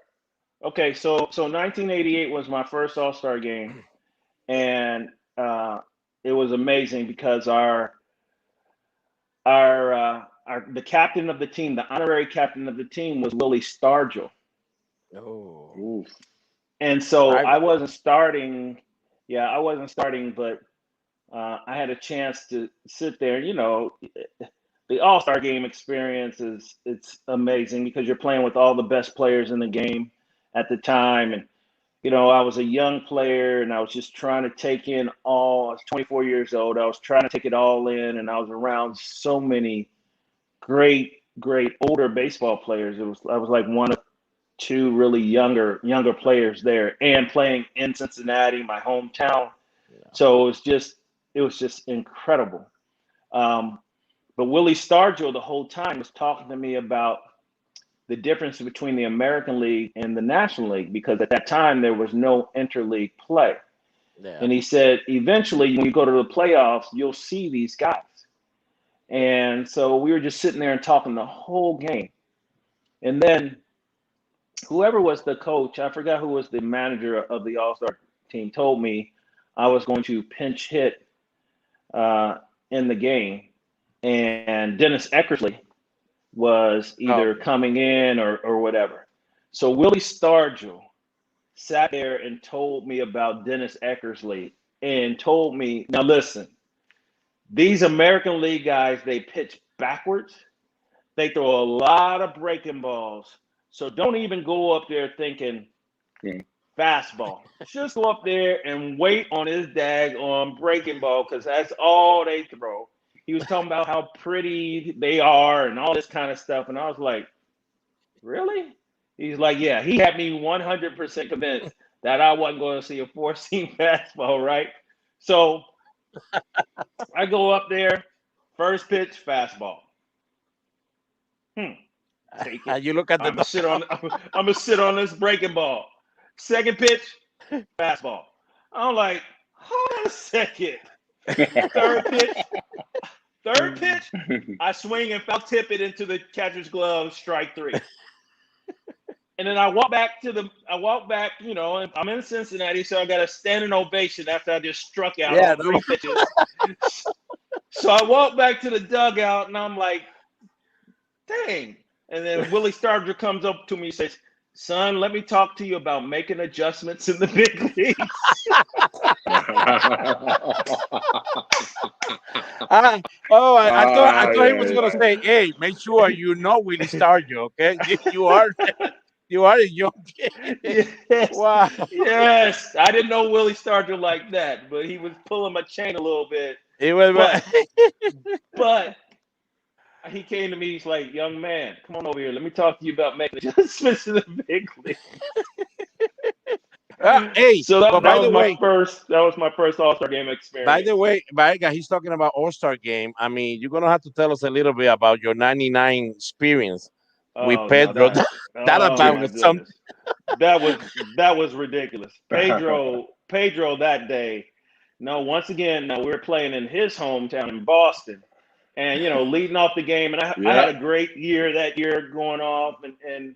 Okay, so 1988 was my first All-Star game, and it was amazing because the captain of the team, the honorary captain of the team, was Willie Stargell. Oh. And so I wasn't starting. Yeah, I wasn't starting, but I had a chance to sit there. The All-Star game experience it's amazing because you're playing with all the best players in the game at the time. And, I was a young player and I was just trying to take in I was 24 years old. I was trying to take it all in, and I was around so many great older baseball players. I was like one of two really younger players there, and playing in Cincinnati, my hometown. So it was just incredible. But Willie Stargell the whole time was talking to me about the difference between the American League and the National League, because at that time there was no interleague play. Yeah. And he said, eventually when you go to the playoffs, you'll see these guys. And so we were just sitting there and talking the whole game. And then whoever was the coach, I forgot who was the manager of the All-Star team, told me I was going to pinch hit in the game. And Dennis Eckersley was either coming in or whatever. So Willie Stargell sat there and told me about Dennis Eckersley and told me, now listen, these American League guys, they pitch backwards. They throw a lot of breaking balls. So don't even go up there thinking fastball. Just go up there and wait on his daggone breaking ball, because that's all they throw. He was talking about how pretty they are and all this kind of stuff. And I was like, really? He's like, yeah. He had me 100% convinced that I wasn't going to see a four-seam fastball, right? So I go up there, first pitch, fastball. Take it. You look at I'm gonna sit on this breaking ball. Second pitch, fastball. I'm like, hold on a second. Third pitch, I swing and foul tip it into the catcher's glove, strike 3. And then I walk back, and I'm in Cincinnati, so I got a standing ovation after I just struck out 3 pitches. So I walk back to the dugout, and I'm like, dang. And then Willie Stargell comes up to me and says, son, let me talk to you about making adjustments in the big leagues. I thought he was going to say, hey, make sure you know Willie Stargell, okay? You are a young kid. Yes. Wow. Yes. I didn't know Willie Stargell like that, but he was pulling my chain a little bit. But he came to me, he's like, young man, come on over here. Let me talk to you about making adjustments in the big league. So that was my first All-Star game experience. By the way, Baerga, he's talking about All-Star game. I mean, you're going to have to tell us a little bit about your 99 experience with Pedro. That was ridiculous. Pedro that day. Once again, we were playing in his hometown in Boston. And, leading off the game. And I had a great year that year going off. And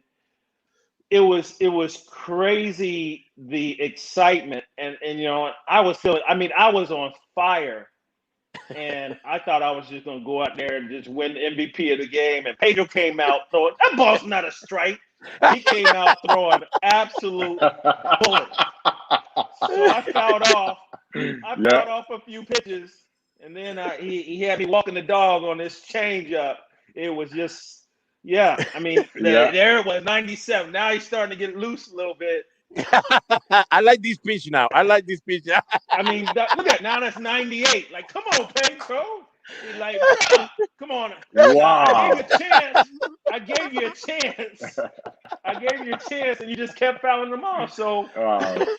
it was crazy, the excitement. And I was on fire. And I thought I was just going to go out there and just win the MVP of the game. And Pedro came out throwing, that ball's not a strike. He came out throwing absolute bullets. So I fouled off. Fouled off a few pitches. And then he had me walking the dog on this changeup. It was just, yeah. I mean, there it was 97. Now he's starting to get loose a little bit. I like this pitch now. I like this pitch. I mean, look at now. That's 98. Like, come on, Pedro. He's like, bruh, come on. Wow. I gave you a chance. And you just kept fouling them off. So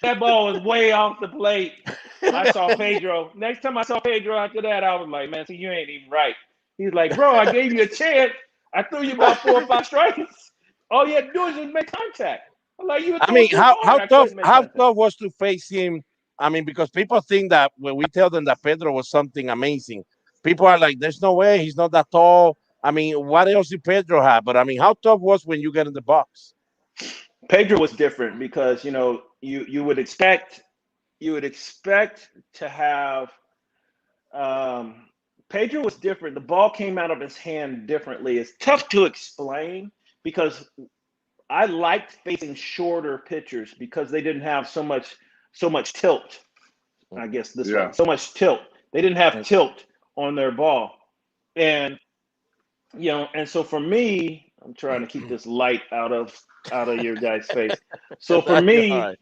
that ball was way off the plate. I saw Pedro. Next time I saw Pedro after that, I was like, man, see, you ain't even right. He's like, bro, I gave you a chance. I threw you about 4 or 5 strikes. All you had to do is just make contact. I'm like, I mean, how tough was to face him? I mean, because people think that when we tell them that Pedro was something amazing, people are like, there's no way, he's not that tall. I mean, what else did Pedro have? But I mean, how tough was when you get in the box? Pedro was different because, you know, you would expect to have Pedro was different. The ball came out of his hand differently. It's tough to explain because I liked facing shorter pitchers because they didn't have so much tilt. I guess this one, so much tilt. They didn't have tilt on their ball, and you know, and so for me, I'm trying to keep this light out of your guys' face. So for me,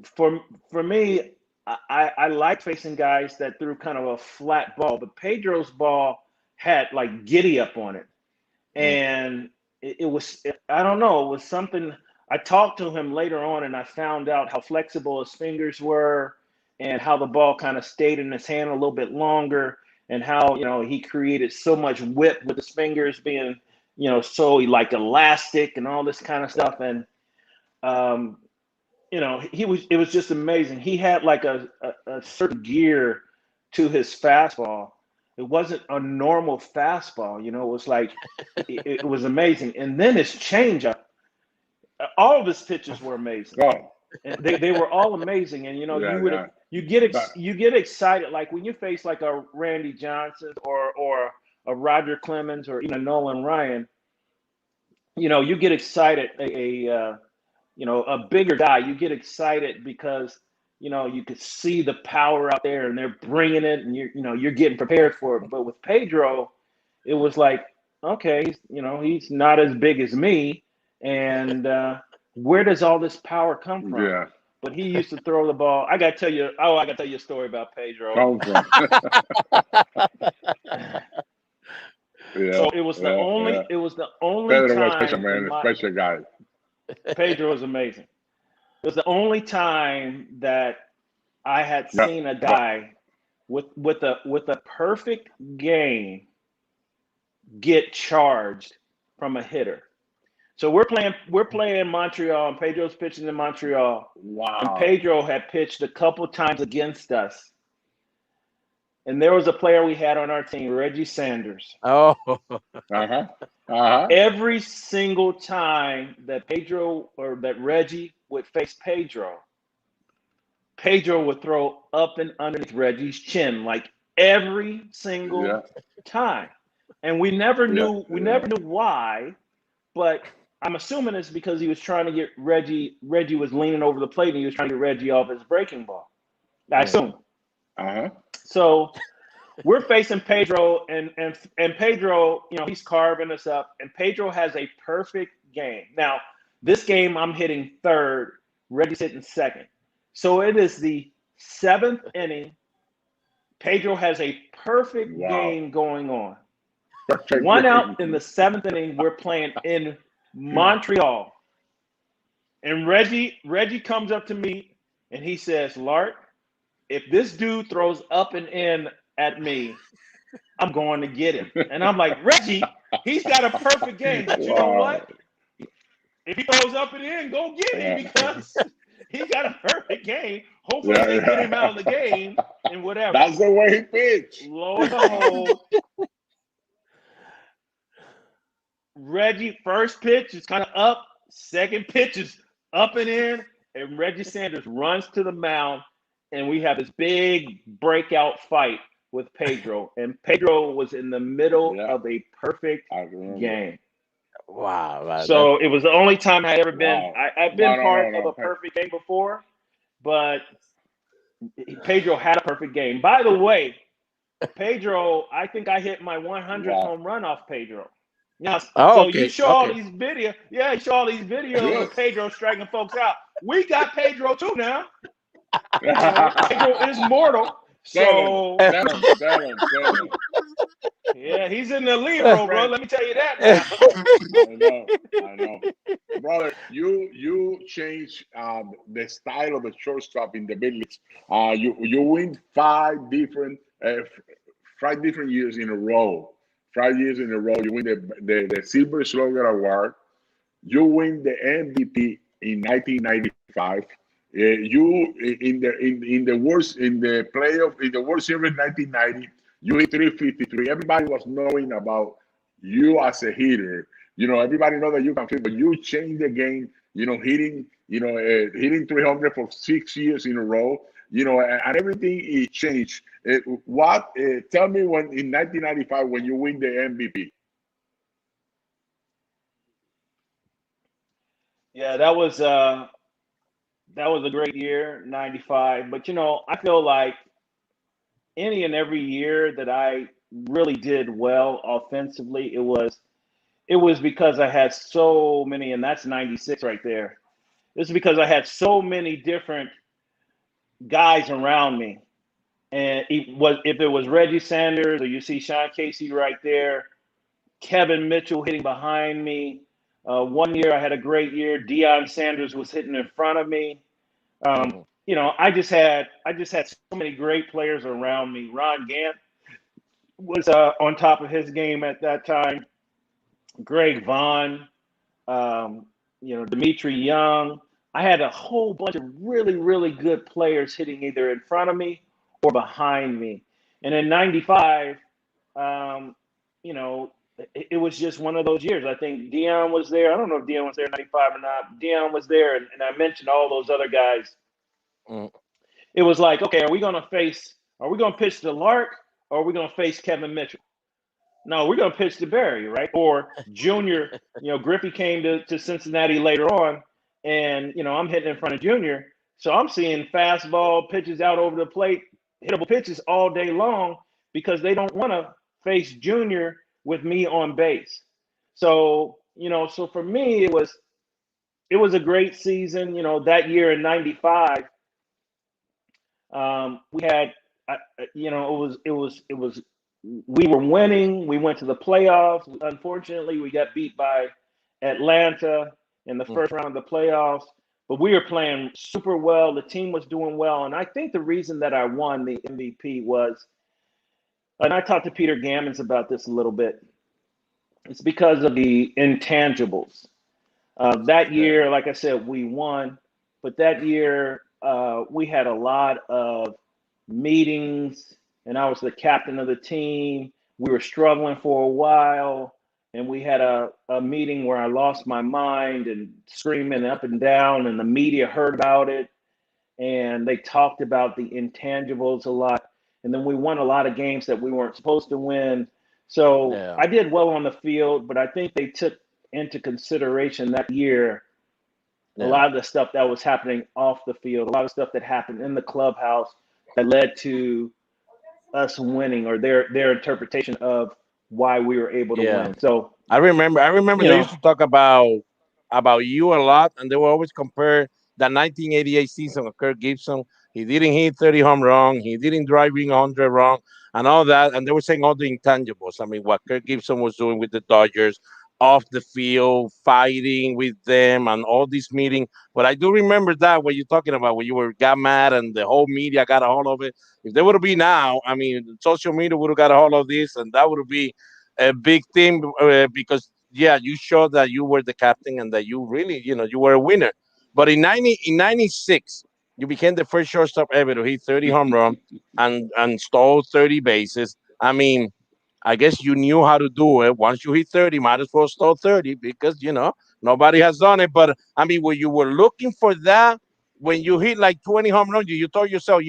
for me, I like facing guys that threw kind of a flat ball, but Pedro's ball had like giddy up on it, and it was, I don't know, it was something. I talked to him later on, and I found out how flexible his fingers were, and how the ball kind of stayed in his hand a little bit longer, and how, you know, he created so much whip with his fingers being, you know, so like elastic and all this kind of stuff, and you know, it was just amazing. He had like a certain gear to his fastball. It wasn't a normal fastball, you know. It was like it was amazing. And then his changeup, all of his pitches were amazing. And they were all amazing. And you know, you get excited, like when you face like a Randy Johnson or a Roger Clemens or even a Nolan Ryan. You know, you get excited. You know, a bigger guy, you get excited because, you know, you could see the power out there and they're bringing it, and you're getting prepared for it. But with Pedro, it was like, okay, you know, he's not as big as me, and where does all this power come from? Yeah. But he used to throw the ball. I got to tell you a story about Pedro. So it was the only Pedro time. Was special, man, special guy. Pedro was amazing. It was the only time that I had seen a guy with a perfect game get charged from a hitter. So we're playing Montreal, and Pedro's pitching in Montreal. Wow. And Pedro had pitched a couple times against us. And there was a player we had on our team, Reggie Sanders. Oh. Every single time that Pedro or that Reggie would face Pedro would throw up and underneath Reggie's chin, like every single time. And we never knew why, but I'm assuming it's because he was trying to get Reggie was leaning over the plate and he was trying to get Reggie off his breaking ball. I assume. So we're facing Pedro, and Pedro, you know, he's carving us up, and Pedro has a perfect game. Now, this game I'm hitting third, Reggie's hitting second. So it is the 7th inning. Pedro has a perfect game going on. One out in the 7th inning, we're playing in Montreal. And Reggie comes up to me and he says, Lark, if this dude throws up and in at me, I'm going to get him. And I'm like, Reggie, he's got a perfect game. But you know what? If he throws up and in, go get him because he got a perfect game. Hopefully they get him out of the game and whatever. That's the way he pitched. Lo and behold, Reggie, first pitch is kind of up. Second pitch is up and in. And Reggie Sanders runs to the mound. And we have this big breakout fight with Pedro. And Pedro was in the middle of a perfect game. Wow. So it was the only time I ever been. I've been part of a perfect game before, but Pedro had a perfect game. By the way, Pedro, I think I hit my 100th home run off Pedro. Now, Oh, so okay. you show all Okay. these videos. Yeah, you show all these videos of Pedro striking folks out. We got Pedro too now. You know, Pedro is mortal. So Seven. yeah, he's in the lead role, bro. Let me tell you that now. I know. Brother, you change the style of the shortstop in the big leagues. You win 5 different years in a row. 5 years in a row, you win the Silver Slugger Award. You win the MVP in 1995. You in the playoff in the World Series 1990. You hit 353. Everybody was knowing about you as a hitter. You know, everybody know that you can fit, but you changed the game. You know, hitting 300 for 6 years in a row. You know, and everything is changed. Tell me when in 1995 when you win the MVP. Yeah, that was a great year, 95. But you know, I feel like any and every year that I really did well offensively, it was because I had so many, and that's 96 right there. It's because I had so many different guys around me. And if it was Reggie Sanders, or you see Sean Casey right there, Kevin Mitchell hitting behind me. One year I had a great year. Deion Sanders was hitting in front of me. You know, I just had so many great players around me. Ron Gant was on top of his game at that time. Greg Vaughn, you know, Dimitri Young. I had a whole bunch of really, really good players hitting either in front of me or behind me. And in 95, you know, it was just one of those years. I think Deion was there. I don't know if Deion was there in 95 or not. Deion was there, and I mentioned all those other guys. It was like, okay, are we going to pitch to Lark, or are we going to face Kevin Mitchell? No, we're going to pitch to Barry, right? Or Junior, you know, Griffey came to Cincinnati later on, and, you know, I'm hitting in front of Junior. So I'm seeing fastball pitches out over the plate, hittable pitches all day long because they don't want to face Junior with me on base. So, you know, so for me, it was a great season. You know, that year in 95, we had, you know, we were winning. We went to the playoffs. Unfortunately, we got beat by Atlanta in the first round of the playoffs, but we were playing super well. The team was doing well. And I think the reason that I won the MVP was, and I talked to Peter Gammons about this a little bit, it's because of the intangibles. That year, like I said, we won, but that year we had a lot of meetings, and I was the captain of the team. We were struggling for a while, and we had a meeting where I lost my mind and screaming up and down, and the media heard about it, and they talked about the intangibles a lot. And then we won a lot of games that we weren't supposed to win. So I did well on the field, but I think they took into consideration that year a lot of the stuff that was happening off the field, a lot of stuff that happened in the clubhouse that led to us winning, or their interpretation of why we were able to win. So I remember they used to talk about you a lot, and they will always compare the 1988 season of Kirk Gibson. He didn't hit 30 home run, he didn't drive in 100 wrong, and all that. And they were saying all the intangibles. I mean, what Kirk Gibson was doing with the Dodgers off the field, fighting with them, and all this meeting. But I do remember that what you're talking about, when you got mad and the whole media got a hold of it. If they would have been now, I mean, social media would have got a hold of this, and that would be a big thing, because you showed that you were the captain and that you really, you were a winner. But in 96, you became the first shortstop ever to hit 30 home run and stole 30 bases. I mean, I guess you knew how to do it. Once you hit 30, might as well stole 30, because nobody has done it. But I mean, when you were looking for that, when you hit like 20 home runs, you told yourself,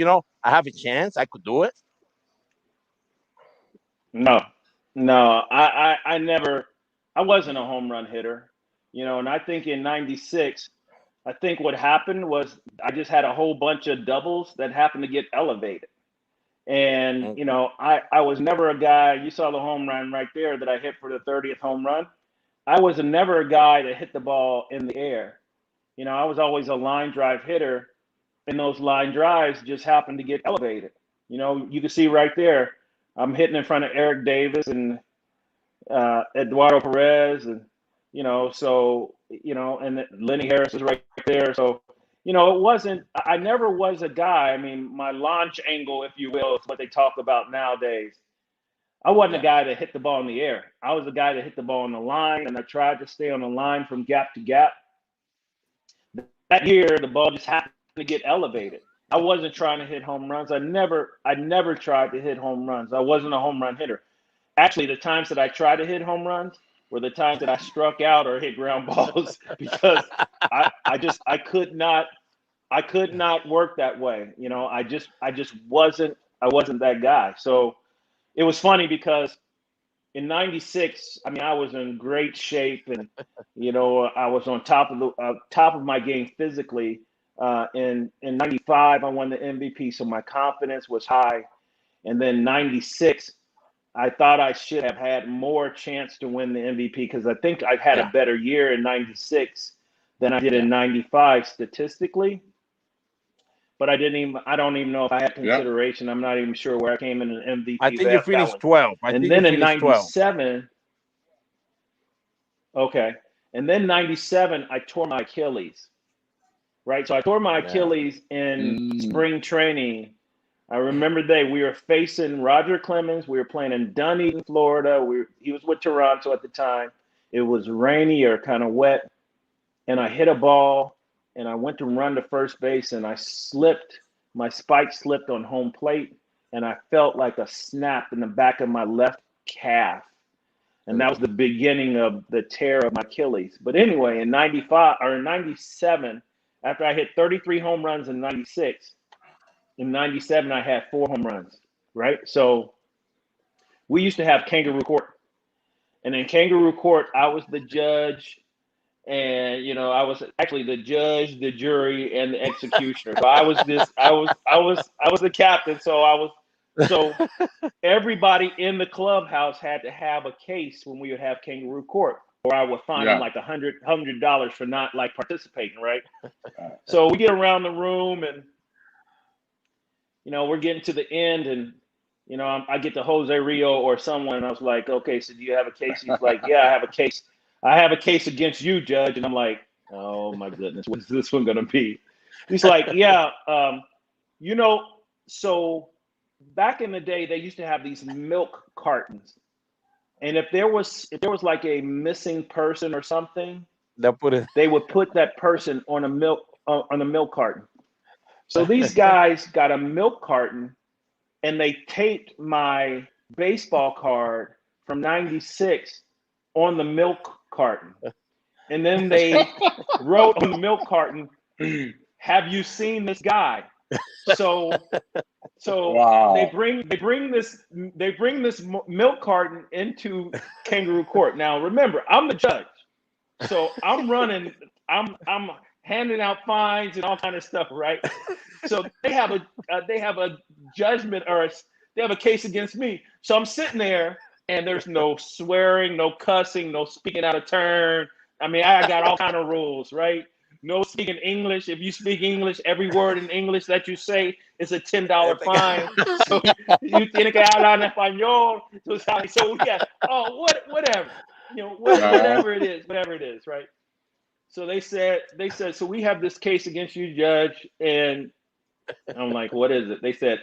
I have a chance, I could do it. No, I never, I wasn't a home run hitter, and I think in 96, I think what happened was I just had a whole bunch of doubles that happened to get elevated. And, you know, I was never a guy, you saw the home run right there that I hit for the 30th home run. I was never a guy that hit the ball in the air. You know, I was always a line drive hitter, and those line drives just happened to get elevated. You know, you can see right there, I'm hitting in front of Eric Davis and Eduardo Perez, and, you know, so, you know, and Lenny Harris is right there. So, you know, I never was a guy. I mean, my launch angle, if you will, is what they talk about nowadays. I wasn't a guy that hit the ball in the air. I was a guy that hit the ball on the line, and I tried to stay on the line from gap to gap. That year, the ball just happened to get elevated. I wasn't trying to hit home runs. I never tried to hit home runs. I wasn't a home run hitter. Actually, the times that I tried to hit home runs were the times that I struck out or hit ground balls because I could not work that way. You know, I just wasn't that guy. So it was funny because in '96, I mean, I was in great shape, and, you know, I was on top of my game physically. In '95, I won the MVP, so my confidence was high. And then '96, I thought I should have had more chance to win the MVP because I think I've had a better year in '96 than I did in '95 statistically. But I don't even know if I had consideration. I'm not even sure where I came in an MVP. I think you finished 12. And then in '97, okay. And then '97, I tore my Achilles. Right, so I tore my Achilles in spring training. I remember we were facing Roger Clemens. We were playing in Dunedin, Florida. He was with Toronto at the time. It was rainy or kind of wet, and I hit a ball, and I went to run to first base, and I slipped. My spike slipped on home plate, and I felt like a snap in the back of my left calf, and that was the beginning of the tear of my Achilles. But anyway, in '97, after I hit 33 home runs in '96. In '97, I had 4 home runs, right? So we used to have Kangaroo Court. And in Kangaroo Court, I was the judge. And, you know, I was actually the judge, the jury, and the executioner. So I was the captain. So everybody in the clubhouse had to have a case when we would have Kangaroo Court, or I would fine them like $100 for not like participating, right? So we get around the room, and, you know, we're getting to the end, and, you know, I get to Jose Rio or someone, and I was like, okay, so do you have a case? He's like, yeah, I have a case. I have a case against you, Judge. And I'm like, oh my goodness, what's this one gonna be? He's like, yeah, you know, so back in the day, they used to have these milk cartons, and if there was like a missing person or something, they would put that person on a milk carton. So these guys got a milk carton, and they taped my baseball card from '96 on the milk carton. And then they wrote on the milk carton, "Have you seen this guy?" So wow. they bring this milk carton into Kangaroo Court. Now remember, I'm the judge. So I'm running, I'm handing out fines and all kind of stuff, right? So they have a judgment, or they have a case against me. So I'm sitting there, and there's no swearing, no cussing, no speaking out of turn. I mean, I got all kind of rules, right? No speaking English. If you speak English, every word in English that you say is a $10 fine. So you tiene que hablar en español. So yeah, whatever. You know, whatever it is, right? So they said, so we have this case against you, Judge. And I'm like, what is it? They said,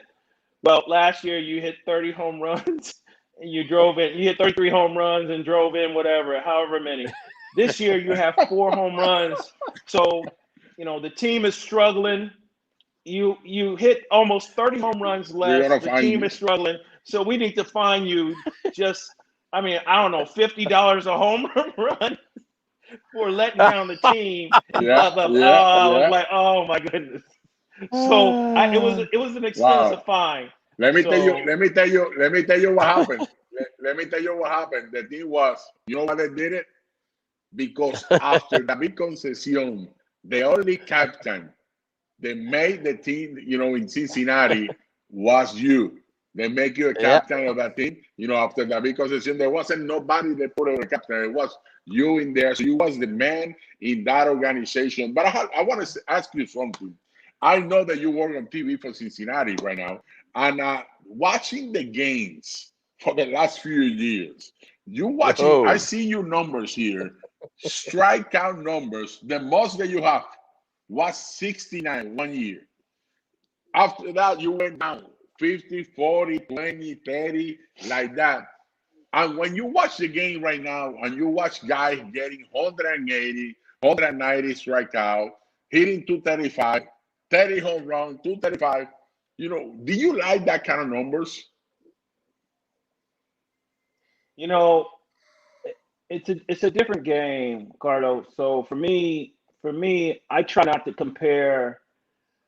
well, last year you hit 30 home runs and you hit 33 home runs and drove in however many. This year you have 4 home runs. So, you know, the team is struggling. You hit almost 30 home runs less. The team is struggling. So we need to fine you just, I mean, I don't know, $50 a home run for letting down the team. I was like, oh my goodness. So it was an expensive fine. Let me tell you what happened. Let me tell you what happened. The thing was, you know why they did it? Because after David Conceição, the only captain that made the team, you know, in Cincinnati was you. They make you a captain of that team, you know, after that, because there wasn't nobody they put as a captain. It was you in there. So you was the man in that organization. But I want to ask you something. I know that you work on TV for Cincinnati right now, and watching the games for the last few years, you watching, I see your numbers here, strikeout numbers. The most that you have was 69 one year. After that, you went down 50, 40, 20, 30, like that. And when you watch the game right now, and you watch guys getting 180, 190 strikeout, hitting 235, 30 home run, 235, you know, do you like that kind of numbers? You know, it's a different game, Carlo. So for me, I try not to compare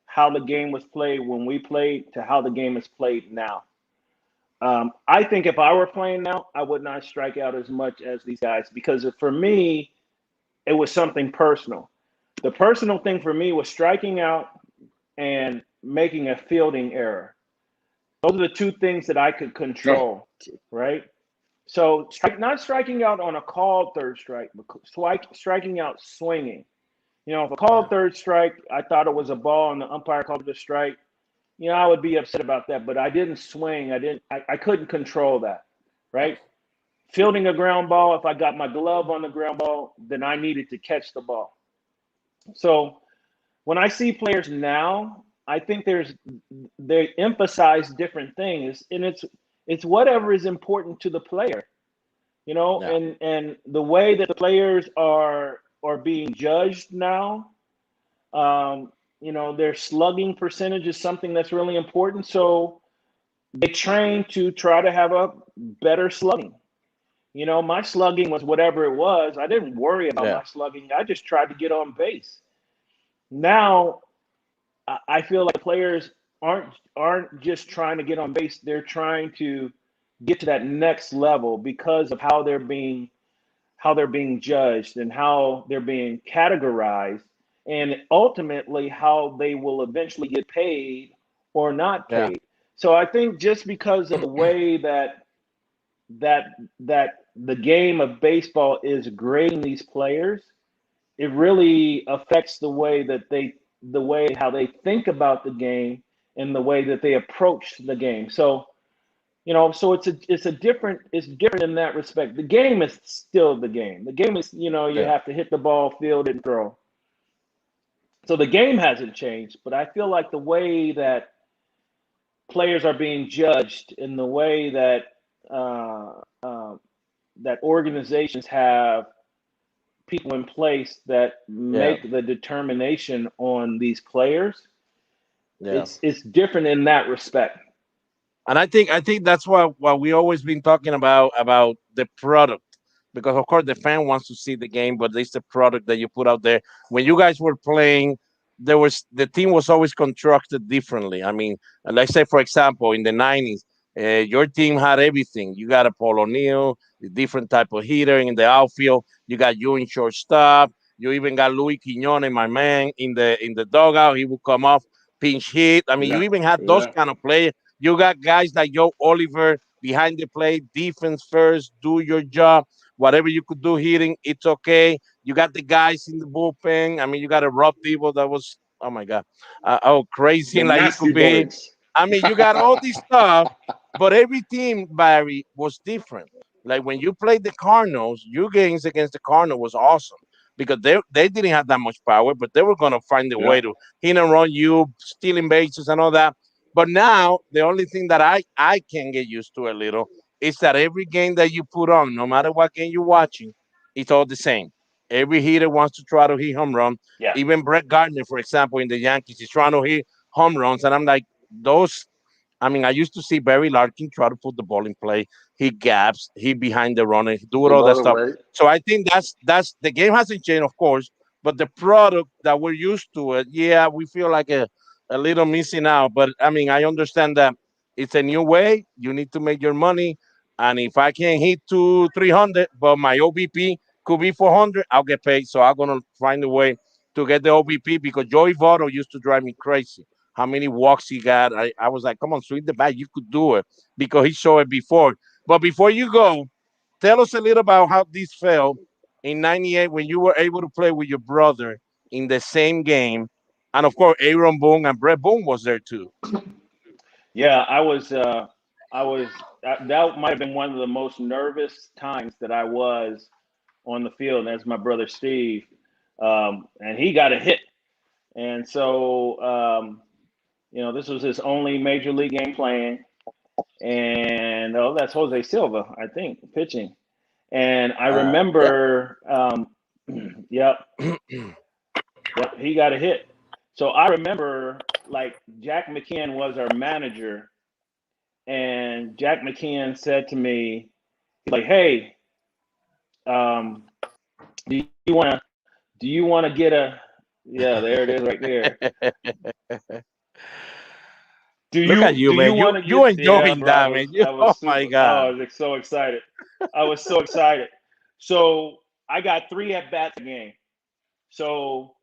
how the game was played when we played to how the game is played now. I think if I were playing now, I would not strike out as much as these guys, because for me, it was something personal. The personal thing for me was striking out and making a fielding error. Those are the two things that I could control, right? So not striking out on a called third strike, but striking out swinging. You know, if a called third strike, I thought it was a ball and the umpire called it a strike, you know, I would be upset about that, but I didn't swing. I couldn't control that, right? Fielding a ground ball, if I got my glove on the ground ball, then I needed to catch the ball. So when I see players now, I think they emphasize different things, and it's whatever is important to the player, you know, and the way that the players are being judged now. You know, their slugging percentage is something that's really important. So they train to try to have a better slugging. You know, my slugging was whatever it was. I didn't worry about my slugging. I just tried to get on base. Now, I feel like players aren't just trying to get on base. They're trying to get to that next level because of how they're being judged and how they're being categorized, and ultimately how they will eventually get paid or not paid. So I think just because of the way that the game of baseball is grading these players, it really affects the way how they think about the game and the way that they approach the game. So, you know, so it's different in that respect. The game is still the game. The game is, you know, you have to hit the ball, field it, and throw. So the game hasn't changed, but I feel like the way that players are being judged and the way that that organizations have people in place that make the determination on these players, it's different in that respect. And I think that's what we always been talking about the product, because of course the fan wants to see the game, but it's the product that you put out there. When you guys were playing, the team was always constructed differently. I mean, let's say for example in the 90s, your team had everything. You got a Paul O'Neill, a different type of hitter in the outfield. You got you in shortstop. You even got Luis Quiñones, my man, in the dugout. He would come off pinch hit. I mean, you even had those kind of players. You got guys like Joe Oliver behind the plate, defense first, do your job. Whatever you could do hitting, it's okay. You got the guys in the bullpen. I mean, you got a Rob Dibble that was, oh my God, crazy The like he nasty could be. boys. I mean, you got all this stuff, but every team, Barry, was different. Like when you played the Cardinals, your games against the Cardinals was awesome because they didn't have that much power, but they were going to find a way to hit and run you, stealing bases and all that. But now the only thing that I can get used to a little is that every game that you put on, no matter what game you're watching, it's all the same. Every hitter wants to try to hit home run. Yeah. Even Brett Gardner, for example, in the Yankees, he's trying to hit home runs, and I'm like, those. I mean, I used to see Barry Larkin try to put the ball in play. He gaps, he behind the runner, he do all that stuff. So I think that's the game hasn't changed, of course, but the product that we're used to it, we feel like a little missing out. But I mean, I understand that it's a new way. You need to make your money. And if I can hit 300, but my OBP could be 400, I'll get paid. So I'm gonna find a way to get the OBP because Joey Votto used to drive me crazy. how many walks he got. I was like, come on, swing the bat. You could do it because he showed it before. But before you go, tell us a little about how this felt in 98 when you were able to play with your brother in the same game. And of course, Aaron Boone and Brett Boone was there too. Yeah, that might have been one of the most nervous times that I was on the field. And that's my brother Steve, and he got a hit, and so this was his only major league game playing, and that's Jose Silva, I think, pitching, and I remember, yep, he got a hit. So I remember, like, Jack McKeon was our manager, and Jack McKeon said to me, like, "Hey, do you want to get a?" Yeah, there it is, right there. Look at you, man. You enjoying that, man. Oh my God! I was so excited. I was so excited. So I got 3 at bats a game. So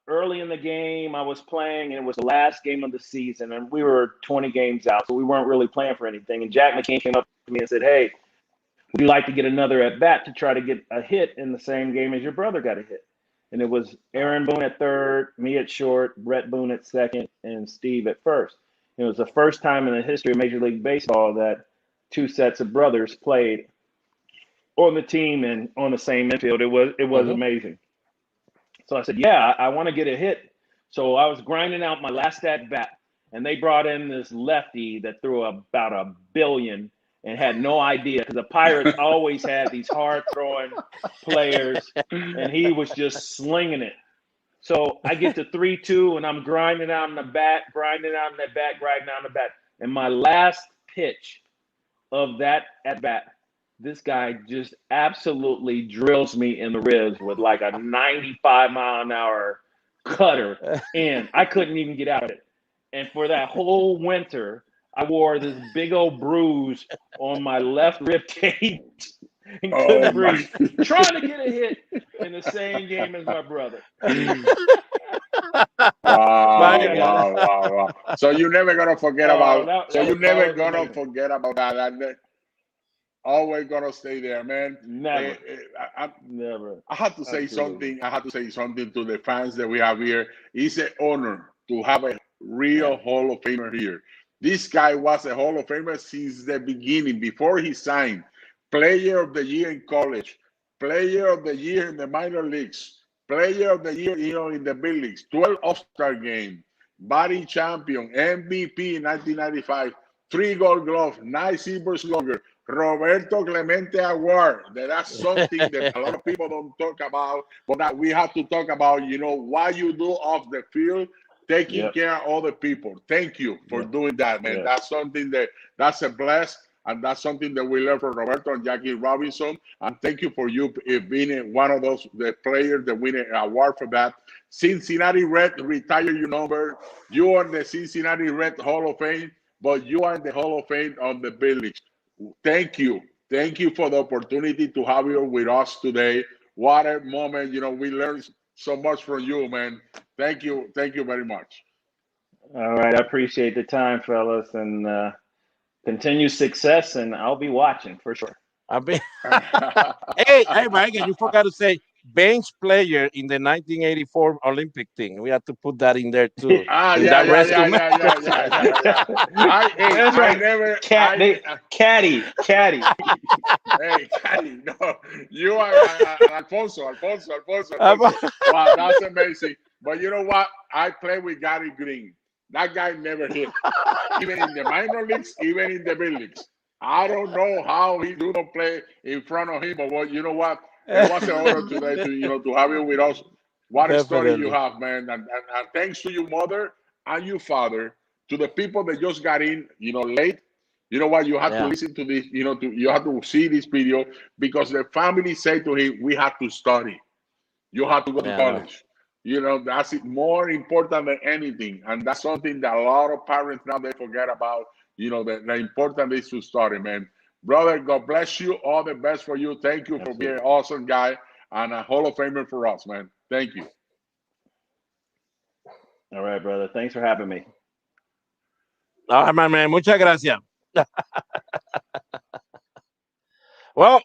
early in the game, I was playing, and it was the last game of the season, and we were 20 games out, so we weren't really playing for anything. And Jack McKean came up to me and said, "Hey, would you like to get another at bat to try to get a hit in the same game as your brother got a hit?" And it was Aaron Boone at third, me at short, Brett Boone at second, and Steve at first. It was the first time in the history of Major League Baseball that 2 sets of brothers played on the team and on the same infield. It was amazing. So I said, "Yeah, I want to get a hit." So I was grinding out my last at bat, and they brought in this lefty that threw about 1 billion and had no idea, because the Pirates always had these hard-throwing players, and he was just slinging it. So I get to 3-2, and I'm grinding out in the bat, and my last pitch of that at-bat, this guy just absolutely drills me in the ribs with like a 95-mile-an-hour cutter, and I couldn't even get out of it. And for that whole winter, I wore this big old bruise on my left rib cage and couldn't breathe, trying to get a hit in the same game as my brother. Wow. So you're never gonna forget about. So you're never gonna forget about that. Always gonna stay there, man. Never. Never. I have to say something. I have to say something to the fans that we have here. It's an honor to have a real Hall of Famer here. This guy was a Hall of Famer since the beginning, before he signed. Player of the Year in college, Player of the Year in the minor leagues, Player of the Year, in the big leagues, 12 All-Star game, batting champion, MVP in 1995, 3 Gold Gloves, 9 Silver Slugger, Roberto Clemente Award. That's something that a lot of people don't talk about, but that we have to talk about, what you do off the field, taking care of other people. Thank you for doing that, man. That's something that's a bless, and that's something that we learned from Roberto and Jackie Robinson. And thank you for you being one of the players that win an award for that. Cincinnati Red, retire your number. You are the Cincinnati Red Hall of Fame, but you are in the Hall of Fame on the big leagues. Thank you. Thank you for the opportunity to have you with us today. What a moment. We learned so much from you, man. Thank you. Thank you very much. All right. I appreciate the time, fellas, and continue success, and I'll be watching for sure. Hey, Baerga, you forgot to say bench player in the 1984 Olympic team. We have to put that in there too. Yeah. Caddy. Hey, Caddy, no, you are Alfonso. Wow, that's amazing. But you know what? I play with Gary Green. That guy never hit, even in the minor leagues, even in the big leagues. I don't know how he do not play in front of him, but you know what? It was an honor today to have you with us. What a story you have, man. And thanks to your mother and your father, to the people that just got in, late. You know what? You have to listen to this, you have to see this video, because the family said to him, we have to study. You have to go to college. That's more important than anything. And that's something that a lot of parents now, they forget about, the important is to study, man. Brother, God bless you. All the best for you. Thank you for being an awesome guy and a Hall of Famer for us, man. Thank you. All right, brother. Thanks for having me. No, man, muchas gracias. Well,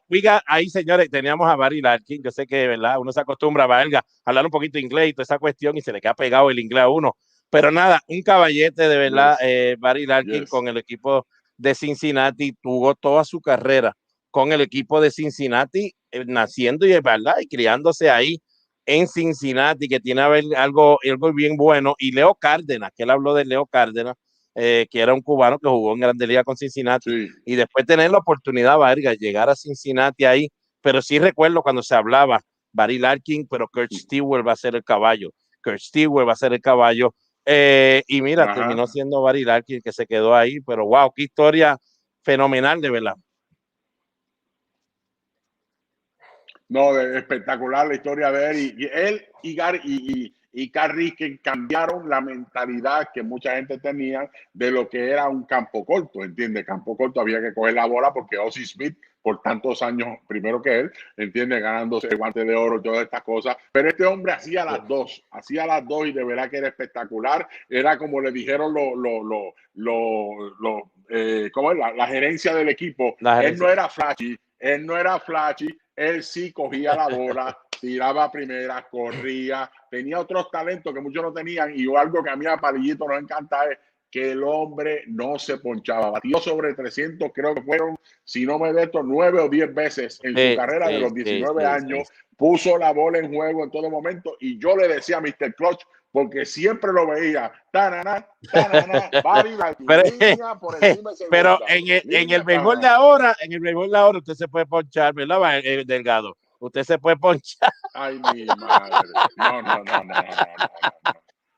ahí, señores, teníamos a Barry Larkin. Yo sé que, ¿verdad? Uno se acostumbra a Baerga, a hablar un poquito inglés y toda esa cuestión y se le queda pegado el inglés a uno. Pero nada, un caballete de verdad, Barry Larkin con el equipo de Cincinnati, tuvo toda su carrera con el equipo de Cincinnati, naciendo y, ¿verdad? Y criándose ahí en Cincinnati, que tiene algo bien bueno. Y Leo Cárdenas, que él habló de Leo Cárdenas, que era un cubano que jugó en Grande Liga con Cincinnati, y después tener la oportunidad, Vargas, llegar a Cincinnati ahí, pero sí recuerdo cuando se hablaba Barry Larkin, pero Kurt Stewart va a ser el caballo, y mira, terminó siendo Barry Larkin que se quedó ahí, pero wow, qué historia fenomenal, de verdad. No, espectacular la historia de él, y él y Gary y Carrie, que cambiaron la mentalidad que mucha gente tenía de lo que era un campo corto, ¿entiendes? Campo corto había que coger la bola porque Ozzie Smith, por tantos años primero que él, ¿entiendes? Ganándose el guante de oro y todas estas cosas. Pero este hombre hacía las dos y de verdad que era espectacular. Era como le dijeron ¿cómo es? La gerencia del equipo. Él no era flashy, él sí cogía la bola, tiraba a primera, corría, tenía otros talentos que muchos no tenían, y algo que a mí a Palillito nos encanta es que el hombre no se ponchaba. Batió sobre 300, creo que fueron, si no me deto, 9 o 10 veces en su carrera de los 19 años. Puso la bola en juego en todo momento, y yo le decía a Mr. Clutch, porque siempre lo veía, pero en el béisbol de ahora, usted se puede ponchar, ¿verdad, Delgado? Usted se puede ponchar. Ay, mi madre. No.